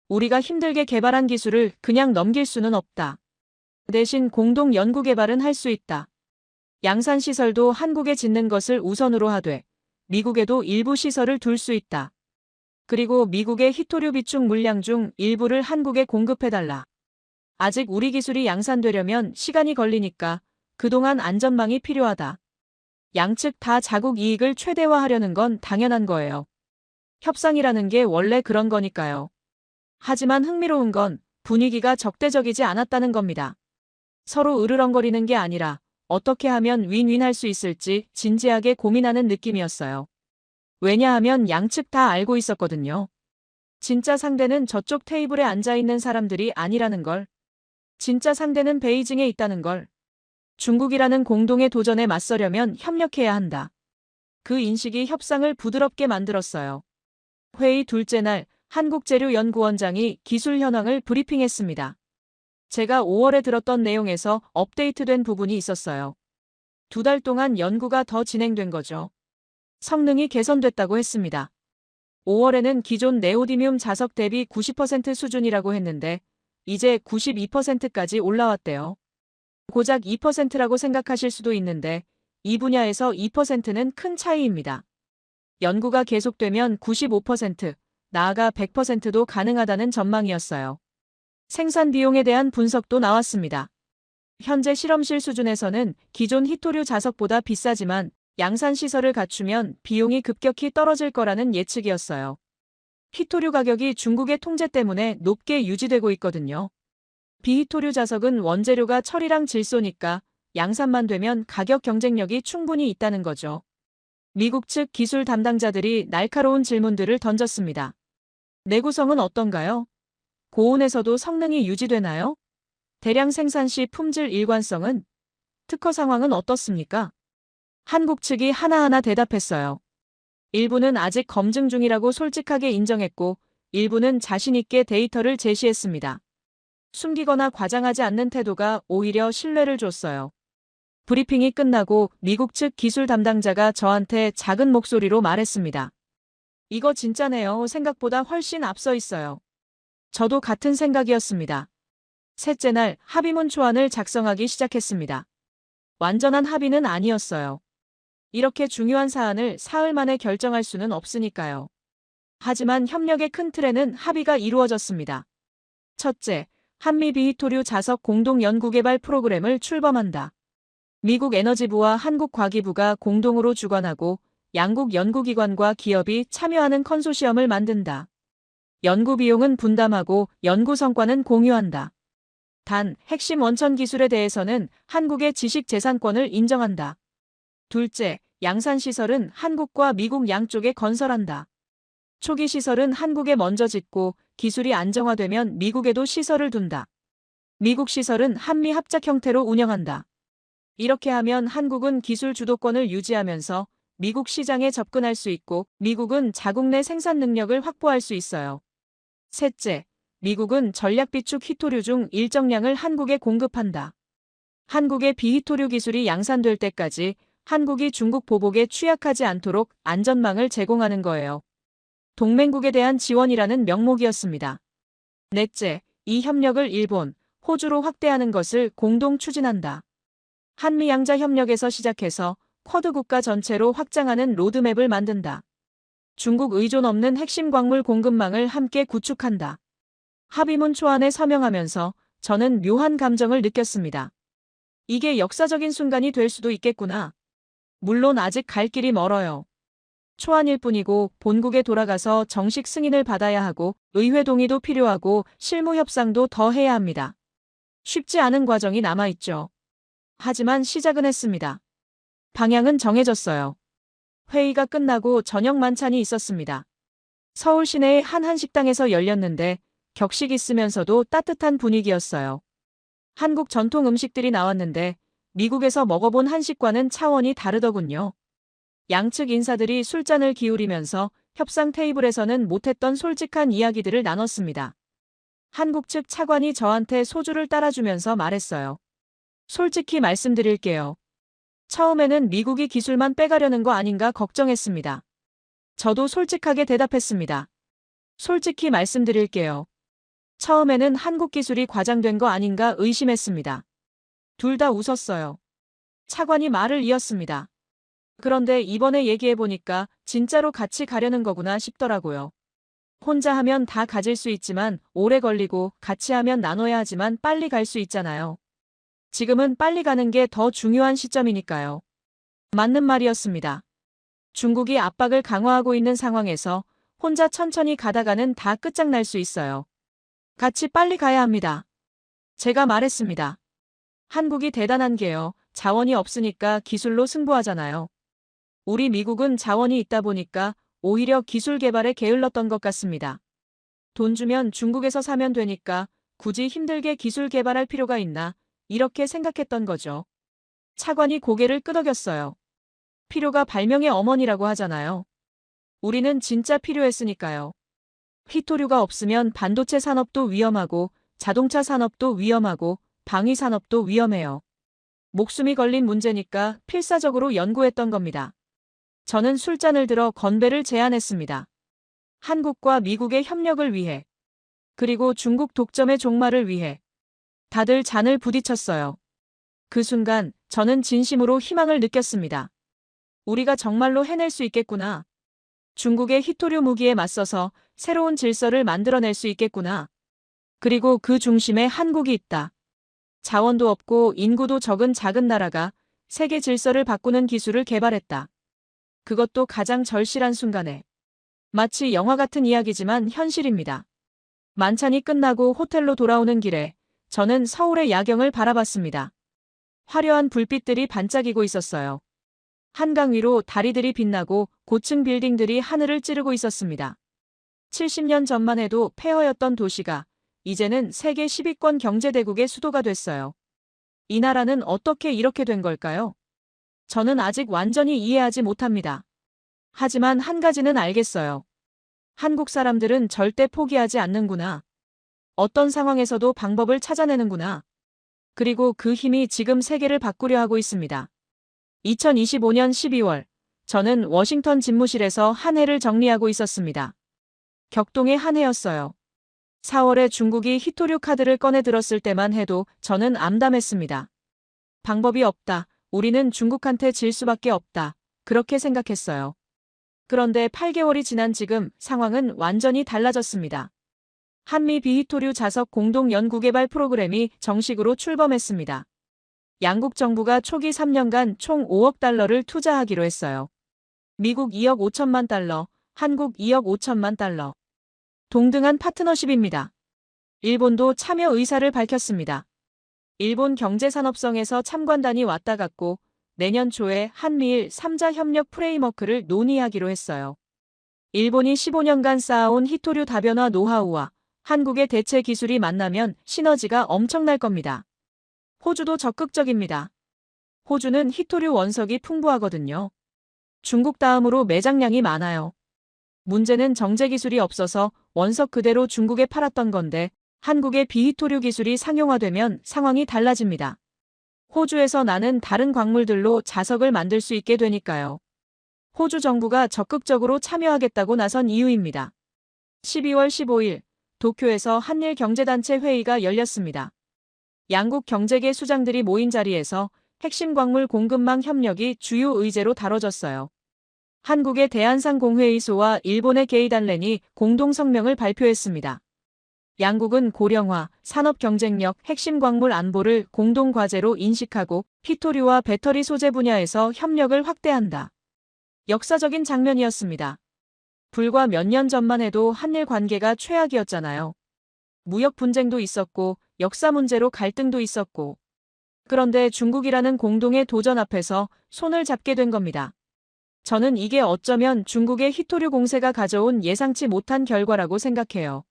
우리가 힘들게 개발한 기술을 그냥 넘길 수는 없다. 대신 공동 연구 개발은 할 수 있다. 양산 시설도 한국에 짓는 것을 우선으로 하되 미국에도 일부 시설을 둘 수 있다. 그리고 미국의 히토류 비축 물량 중 일부를 한국에 공급해달라. 아직 우리 기술이 양산되려면 시간이 걸리니까 그동안 안전망이 필요하다. 양측 다 자국 이익을 최대화하려는 건 당연한 거예요. 협상이라는 게 원래 그런 거니까요. 하지만 흥미로운 건 분위기가 적대적이지 않았다는 겁니다. 서로 으르렁거리는 게 아니라 어떻게 하면 윈윈할 수 있을지 진지하게 고민하는 느낌이었어요. 왜냐하면 양측 다 알고 있었거든요. 진짜 상대는 저쪽 테이블에 앉아있는 사람들이 아니라는 걸. 진짜 상대는 베이징에 있다는 걸. 중국이라는 공동의 도전에 맞서려면 협력해야 한다. 그 인식이 협상을 부드럽게 만들었어요. 회의 둘째 날 한국재료연구원장이 기술 현황을 브리핑했습니다. 제가 5월에 들었던 내용에서 업데이트된 부분이 있었어요. 2달 동안 연구가 더 진행된 거죠. 성능이 개선됐다고 했습니다. 5월에는 기존 네오디뮴 자석 대비 90% 수준이라고 했는데 이제 92%까지 올라왔대요. 고작 2%라고 생각하실 수도 있는데 이 분야에서 2%는 큰 차이입니다. 연구가 계속되면 95%, 나아가 100%도 가능하다는 전망이었어요. 생산 비용에 대한 분석도 나왔습니다. 현재 실험실 수준에서는 기존 히토류 자석보다 비싸지만 양산 시설을 갖추면 비용이 급격히 떨어질 거라는 예측이었어요. 히토류 가격이 중국의 통제 때문에 높게 유지되고 있거든요. 비히토류 자석은 원재료가 철이랑 질소니까 양산만 되면 가격 경쟁력이 충분히 있다는 거죠. 미국 측 기술 담당자들이 날카로운 질문들을 던졌습니다. 내구성은 어떤가요? 고온에서도 성능이 유지되나요? 대량 생산 시 품질 일관성은? 특허 상황은 어떻습니까? 한국 측이 하나하나 대답했어요. 일부는 아직 검증 중이라고 솔직하게 인정했고 일부는 자신있게 데이터를 제시했습니다. 숨기거나 과장하지 않는 태도가 오히려 신뢰를 줬어요. 브리핑이 끝나고 미국 측 기술 담당자가 저한테 작은 목소리로 말했습니다. 이거 진짜네요. 생각보다 훨씬 앞서 있어요. 저도 같은 생각이었습니다. 셋째 날 합의문 초안을 작성하기 시작했습니다. 완전한 합의는 아니었어요. 이렇게 중요한 사안을 사흘 만에 결정할 수는 없으니까요. 하지만 협력의 큰 틀에는 합의가 이루어졌습니다. 첫째, 한미 비히토류 자석 공동 연구개발 프로그램을 출범한다. 미국 에너지부와 한국과기부가 공동으로 주관하고 양국 연구기관과 기업이 참여하는 컨소시엄을 만든다. 연구 비용은 분담하고 연구 성과는 공유한다. 단, 핵심 원천 기술에 대해서는 한국의 지식 재산권을 인정한다. 둘째, 양산 시설은 한국과 미국 양쪽에 건설한다. 초기 시설은 한국에 먼저 짓고 기술이 안정화되면 미국에도 시설을 둔다. 미국 시설은 한미 합작 형태로 운영한다. 이렇게 하면 한국은 기술 주도권을 유지하면서 미국 시장에 접근할 수 있고 미국은 자국 내 생산 능력을 확보할 수 있어요. 셋째, 미국은 전략 비축 히토류 중 일정량을 한국에 공급한다. 한국의 비히토류 기술이 양산될 때까지 한국이 중국 보복에 취약하지 않도록 안전망을 제공하는 거예요. 동맹국에 대한 지원이라는 명목이었습니다. 넷째, 이 협력을 일본, 호주로 확대하는 것을 공동 추진한다. 한미 양자 협력에서 시작해서 쿼드 국가 전체로 확장하는 로드맵을 만든다. 중국 의존 없는 핵심 광물 공급망을 함께 구축한다. 합의문 초안에 서명하면서 저는 묘한 감정을 느꼈습니다. 이게 역사적인 순간이 될 수도 있겠구나. 물론 아직 갈 길이 멀어요. 초안일 뿐이고 본국에 돌아가서 정식 승인을 받아야 하고 의회 동의도 필요하고 실무 협상도 더 해야 합니다. 쉽지 않은 과정이 남아있죠. 하지만 시작은 했습니다. 방향은 정해졌어요. 회의가 끝나고 저녁 만찬이 있었습니다. 서울 시내의 한 한식당에서 열렸는데 격식 있으면서도 따뜻한 분위기였어요. 한국 전통 음식들이 나왔는데 미국에서 먹어본 한식과는 차원이 다르더군요. 양측 인사들이 술잔을 기울이면서 협상 테이블에서는 못했던 솔직한 이야기들을 나눴습니다. 한국 측 차관이 저한테 소주를 따라주면서 말했어요. 솔직히 말씀드릴게요. 처음에는 미국이 기술만 빼가려는 거 아닌가 걱정했습니다. 저도 솔직하게 대답했습니다. 솔직히 말씀드릴게요. 처음에는 한국 기술이 과장된 거 아닌가 의심했습니다. 둘 다 웃었어요. 차관이 말을 이었습니다. 그런데 이번에 얘기해보니까 진짜로 같이 가려는 거구나 싶더라고요. 혼자 하면 다 가질 수 있지만 오래 걸리고 같이 하면 나눠야 하지만 빨리 갈 수 있잖아요. 지금은 빨리 가는 게 더 중요한 시점이니까요. 맞는 말이었습니다. 중국이 압박을 강화하고 있는 상황에서 혼자 천천히 가다가는 다 끝장날 수 있어요. 같이 빨리 가야 합니다. 제가 말했습니다. 한국이 대단한 게요. 자원이 없으니까 기술로 승부하잖아요. 우리 미국은 자원이 있다 보니까 오히려 기술 개발에 게을렀던 것 같습니다. 돈 주면 중국에서 사면 되니까 굳이 힘들게 기술 개발할 필요가 있나 이렇게 생각했던 거죠. 차관이 고개를 끄덕였어요. 필요가 발명의 어머니라고 하잖아요. 우리는 진짜 필요했으니까요. 희토류가 없으면 반도체 산업도 위험하고 자동차 산업도 위험하고 방위 산업도 위험해요. 목숨이 걸린 문제니까 필사적으로 연구했던 겁니다. 저는 술잔을 들어 건배를 제안했습니다. 한국과 미국의 협력을 위해, 그리고 중국 독점의 종말을 위해. 다들 잔을 부딪혔어요. 그 순간 저는 진심으로 희망을 느꼈습니다. 우리가 정말로 해낼 수 있겠구나. 중국의 희토류 무기에 맞서서 새로운 질서를 만들어낼 수 있겠구나. 그리고 그 중심에 한국이 있다. 자원도 없고 인구도 적은 작은 나라가 세계 질서를 바꾸는 기술을 개발했다. 그것도 가장 절실한 순간에. 마치 영화 같은 이야기지만 현실입니다. 만찬이 끝나고 호텔로 돌아오는 길에 저는 서울의 야경을 바라봤습니다. 화려한 불빛들이 반짝이고 있었어요. 한강 위로 다리들이 빛나고 고층 빌딩들이 하늘을 찌르고 있었습니다. 70년 전만 해도 폐허였던 도시가 이제는 세계 10위권 경제대국의 수도가 됐어요. 이 나라는 어떻게 이렇게 된 걸까요? 저는 아직 완전히 이해하지 못합니다. 하지만 한 가지는 알겠어요. 한국 사람들은 절대 포기하지 않는구나. 어떤 상황에서도 방법을 찾아내는구나. 그리고 그 힘이 지금 세계를 바꾸려 하고 있습니다. 2025년 12월, 저는 워싱턴 집무실에서 한 해를 정리하고 있었습니다. 격동의 한 해였어요. 4월에 중국이 희토류 카드를 꺼내 들었을 때만 해도 저는 암담했습니다. 방법이 없다. 우리는 중국한테 질 수밖에 없다. 그렇게 생각했어요. 그런데 8개월이 지난 지금 상황은 완전히 달라졌습니다. 한미 비희토류 자석 공동 연구개발 프로그램이 정식으로 출범했습니다. 양국 정부가 초기 3년간 총 5억 달러를 투자하기로 했어요. 미국 2억 5천만 달러, 한국 2억 5천만 달러. 동등한 파트너십입니다. 일본도 참여 의사를 밝혔습니다. 일본 경제산업성에서 참관단이 왔다 갔고 내년 초에 한미일 3자 협력 프레임워크를 논의하기로 했어요. 일본이 15년간 쌓아온 희토류 다변화 노하우와 한국의 대체 기술이 만나면 시너지가 엄청날 겁니다. 호주도 적극적입니다. 호주는 희토류 원석이 풍부하거든요. 중국 다음으로 매장량이 많아요. 문제는 정제 기술이 없어서 원석 그대로 중국에 팔았던 건데 한국의 비희토류 기술이 상용화되면 상황이 달라집니다. 호주에서 나는 다른 광물들로 자석을 만들 수 있게 되니까요. 호주 정부가 적극적으로 참여하겠다고 나선 이유입니다. 12월 15일, 도쿄에서 한일 경제단체 회의가 열렸습니다. 양국 경제계 수장들이 모인 자리에서 핵심 광물 공급망 협력이 주요 의제로 다뤄졌어요. 한국의 대한상공회의소와 일본의 게이단렌이 공동 성명을 발표했습니다. 양국은 고령화, 산업 경쟁력, 핵심 광물 안보를 공동 과제로 인식하고 히토류와 배터리 소재 분야에서 협력을 확대한다. 역사적인 장면이었습니다. 불과 몇 년 전만 해도 한일 관계가 최악이었잖아요. 무역 분쟁도 있었고 역사 문제로 갈등도 있었고. 그런데 중국이라는 공동의 도전 앞에서 손을 잡게 된 겁니다. 저는 이게 어쩌면 중국의 히토류 공세가 가져온 예상치 못한 결과라고 생각해요.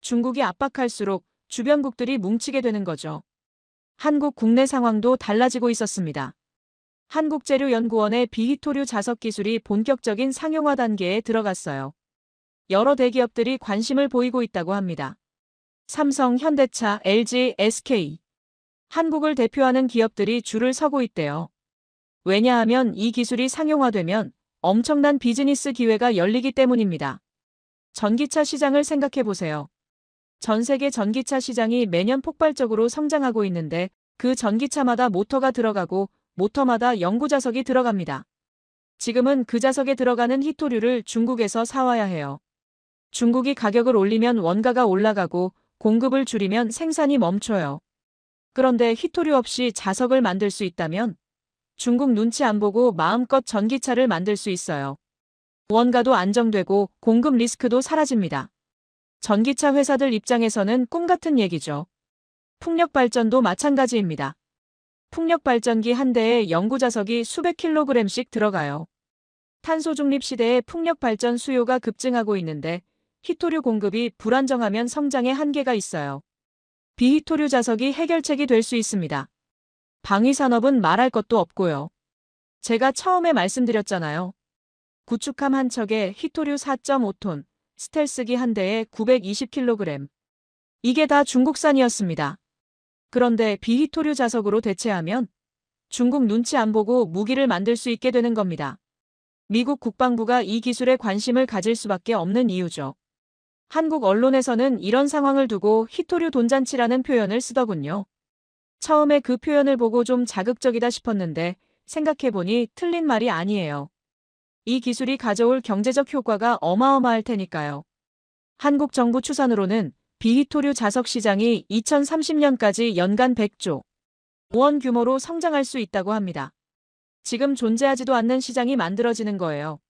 중국이 압박할수록 주변국들이 뭉치게 되는 거죠. 한국 국내 상황도 달라지고 있었습니다. 한국재료연구원의 비히토류 자석 기술이 본격적인 상용화 단계에 들어갔어요. 여러 대기업들이 관심을 보이고 있다고 합니다. 삼성, 현대차, LG, SK. 한국을 대표하는 기업들이 줄을 서고 있대요. 왜냐하면 이 기술이 상용화되면 엄청난 비즈니스 기회가 열리기 때문입니다. 전기차 시장을 생각해 보세요. 전 세계 전기차 시장이 매년 폭발적으로 성장하고 있는데 그 전기차마다 모터가 들어가고 모터마다 연구 자석이 들어갑니다. 지금은 그 자석에 들어가는 히토류를 중국에서 사와야 해요. 중국이 가격을 올리면 원가가 올라가고 공급을 줄이면 생산이 멈춰요. 그런데 히토류 없이 자석을 만들 수 있다면 중국 눈치 안 보고 마음껏 전기차를 만들 수 있어요. 원가도 안정되고 공급 리스크도 사라집니다. 전기차 회사들 입장에서는 꿈 같은 얘기죠. 풍력 발전도 마찬가지입니다. 풍력 발전기 한 대에 연구 자석이 수백 킬로그램씩 들어가요. 탄소 중립 시대에 풍력 발전 수요가 급증하고 있는데 히토류 공급이 불안정하면 성장에 한계가 있어요. 비히토류 자석이 해결책이 될 수 있습니다. 방위산업은 말할 것도 없고요. 제가 처음에 말씀드렸잖아요. 구축함 한 척에 히토류 4.5톤, 스텔스기 한 대에 920kg. 이게 다 중국산이었습니다. 그런데 비히토류 자석으로 대체하면 중국 눈치 안 보고 무기를 만들 수 있게 되는 겁니다. 미국 국방부가 이 기술에 관심을 가질 수밖에 없는 이유죠. 한국 언론에서는 이런 상황을 두고 히토류 돈잔치라는 표현을 쓰더군요. 처음에 그 표현을 보고 좀 자극적이다 싶었는데 생각해보니 틀린 말이 아니에요. 이 기술이 가져올 경제적 효과가 어마어마할 테니까요. 한국 정부 추산으로는 비히토류 자석 시장이 2030년까지 연간 100조 원 규모로 성장할 수 있다고 합니다. 지금 존재하지도 않는 시장이 만들어지는 거예요.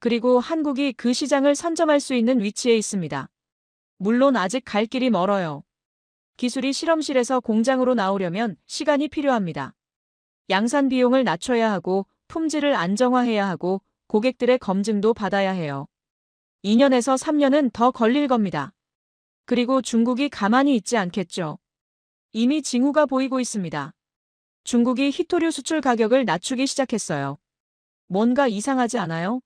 그리고 한국이 그 시장을 선점할 수 있는 위치에 있습니다. 물론 아직 갈 길이 멀어요. 기술이 실험실에서 공장으로 나오려면 시간이 필요합니다. 양산 비용을 낮춰야 하고 품질을 안정화해야 하고 고객들의 검증도 받아야 해요. 2년에서 3년은 더 걸릴 겁니다. 그리고 중국이 가만히 있지 않겠죠. 이미 징후가 보이고 있습니다. 중국이 히토류 수출 가격을 낮추기 시작했어요. 뭔가 이상하지 않아요?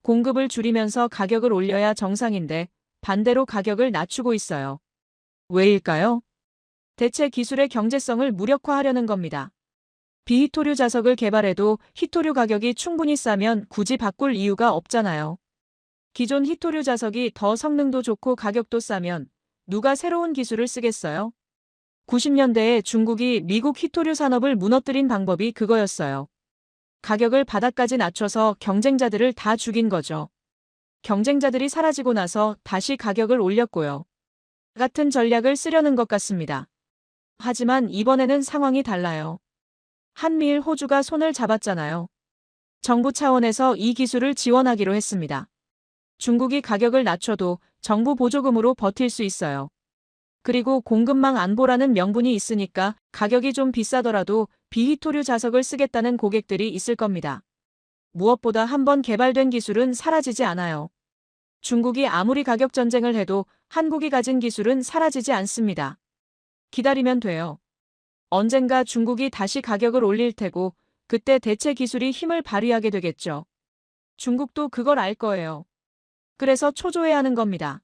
공급을 줄이면서 가격을 올려야 정상인데 반대로 가격을 낮추고 있어요. 왜일까요? 대체 기술의 경제성을 무력화하려는 겁니다. 비히토류 자석을 개발해도 히토류 가격이 충분히 싸면 굳이 바꿀 이유가 없잖아요. 기존 히토류 자석이 더 성능도 좋고 가격도 싸면 누가 새로운 기술을 쓰겠어요? 90년대에 중국이 미국 히토류 산업을 무너뜨린 방법이 그거였어요. 가격을 바닥까지 낮춰서 경쟁자들을 다 죽인 거죠. 경쟁자들이 사라지고 나서 다시 가격을 올렸고요. 같은 전략을 쓰려는 것 같습니다. 하지만 이번에는 상황이 달라요. 한미일 호주가 손을 잡았잖아요. 정부 차원에서 이 기술을 지원하기로 했습니다. 중국이 가격을 낮춰도 정부 보조금으로 버틸 수 있어요. 그리고 공급망 안보라는 명분이 있으니까 가격이 좀 비싸더라도 비히토류 자석을 쓰겠다는 고객들이 있을 겁니다. 무엇보다 한번 개발된 기술은 사라지지 않아요. 중국이 아무리 가격 전쟁을 해도 한국이 가진 기술은 사라지지 않습니다. 기다리면 돼요. 언젠가 중국이 다시 가격을 올릴 테고 그때 대체 기술이 힘을 발휘하게 되겠죠. 중국도 그걸 알 거예요. 그래서 초조해하는 겁니다.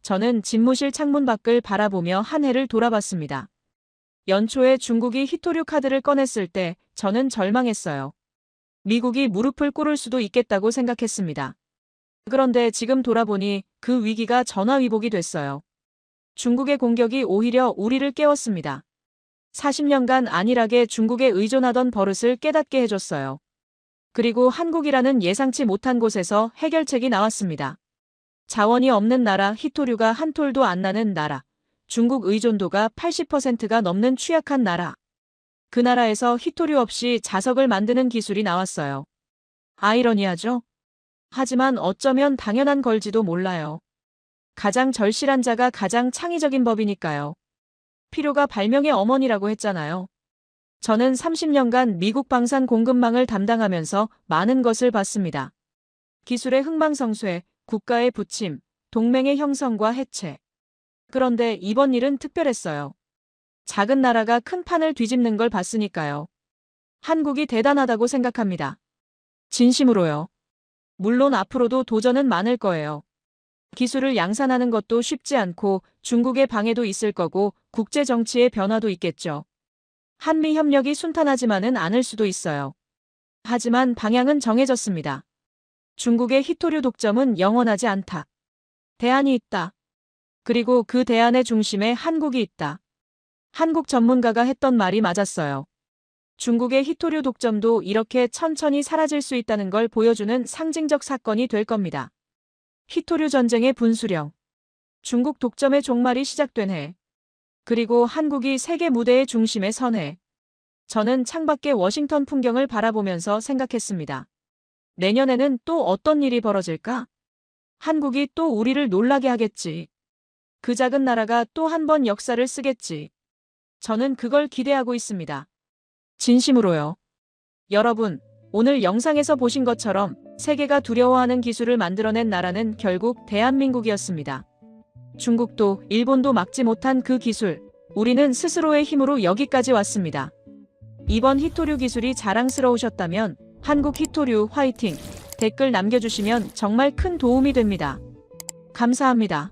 저는 집무실 창문 밖을 바라보며 한 해를 돌아봤습니다. 연초에 중국이 히토류 카드를 꺼냈을 때 저는 절망했어요. 미국이 무릎을 꿇을 수도 있겠다고 생각했습니다. 그런데 지금 돌아보니 그 위기가 전화위복이 됐어요. 중국의 공격이 오히려 우리를 깨웠습니다. 40년간 안일하게 중국에 의존하던 버릇을 깨닫게 해줬어요. 그리고 한국이라는 예상치 못한 곳에서 해결책이 나왔습니다. 자원이 없는 나라, 희토류가 한 톨도 안 나는 나라, 중국 의존도가 80%가 넘는 취약한 나라. 그 나라에서 희토류 없이 자석을 만드는 기술이 나왔어요. 아이러니하죠? 하지만 어쩌면 당연한 걸지도 몰라요. 가장 절실한 자가 가장 창의적인 법이니까요. 필요가 발명의 어머니라고 했잖아요. 저는 30년간 미국 방산 공급망을 담당하면서 많은 것을 봤습니다. 기술의 흥망성쇠, 국가의 부침, 동맹의 형성과 해체. 그런데 이번 일은 특별했어요. 작은 나라가 큰 판을 뒤집는 걸 봤으니까요. 한국이 대단하다고 생각합니다. 진심으로요. 물론 앞으로도 도전은 많을 거예요. 기술을 양산하는 것도 쉽지 않고 중국의 방해도 있을 거고 국제 정치의 변화도 있겠죠. 한미 협력이 순탄하지만은 않을 수도 있어요. 하지만 방향은 정해졌습니다. 중국의 희토류 독점은 영원하지 않다. 대안이 있다. 그리고 그 대안의 중심에 한국이 있다. 한국 전문가가 했던 말이 맞았어요. 중국의 희토류 독점도 이렇게 천천히 사라질 수 있다는 걸 보여주는 상징적 사건이 될 겁니다. 희토류 전쟁의 분수령. 중국 독점의 종말이 시작된 해. 그리고 한국이 세계 무대의 중심에 선 해. 저는 창밖의 워싱턴 풍경을 바라보면서 생각했습니다. 내년에는 또 어떤 일이 벌어질까? 한국이 또 우리를 놀라게 하겠지. 그 작은 나라가 또 한 번 역사를 쓰겠지. 저는 그걸 기대하고 있습니다. 진심으로요. 여러분, 오늘 영상에서 보신 것처럼 세계가 두려워하는 기술을 만들어낸 나라는 결국 대한민국이었습니다. 중국도 일본도 막지 못한 그 기술, 우리는 스스로의 힘으로 여기까지 왔습니다. 이번 희토류 기술이 자랑스러우셨다면 한국 희토류 화이팅! 댓글 남겨주시면 정말 큰 도움이 됩니다. 감사합니다.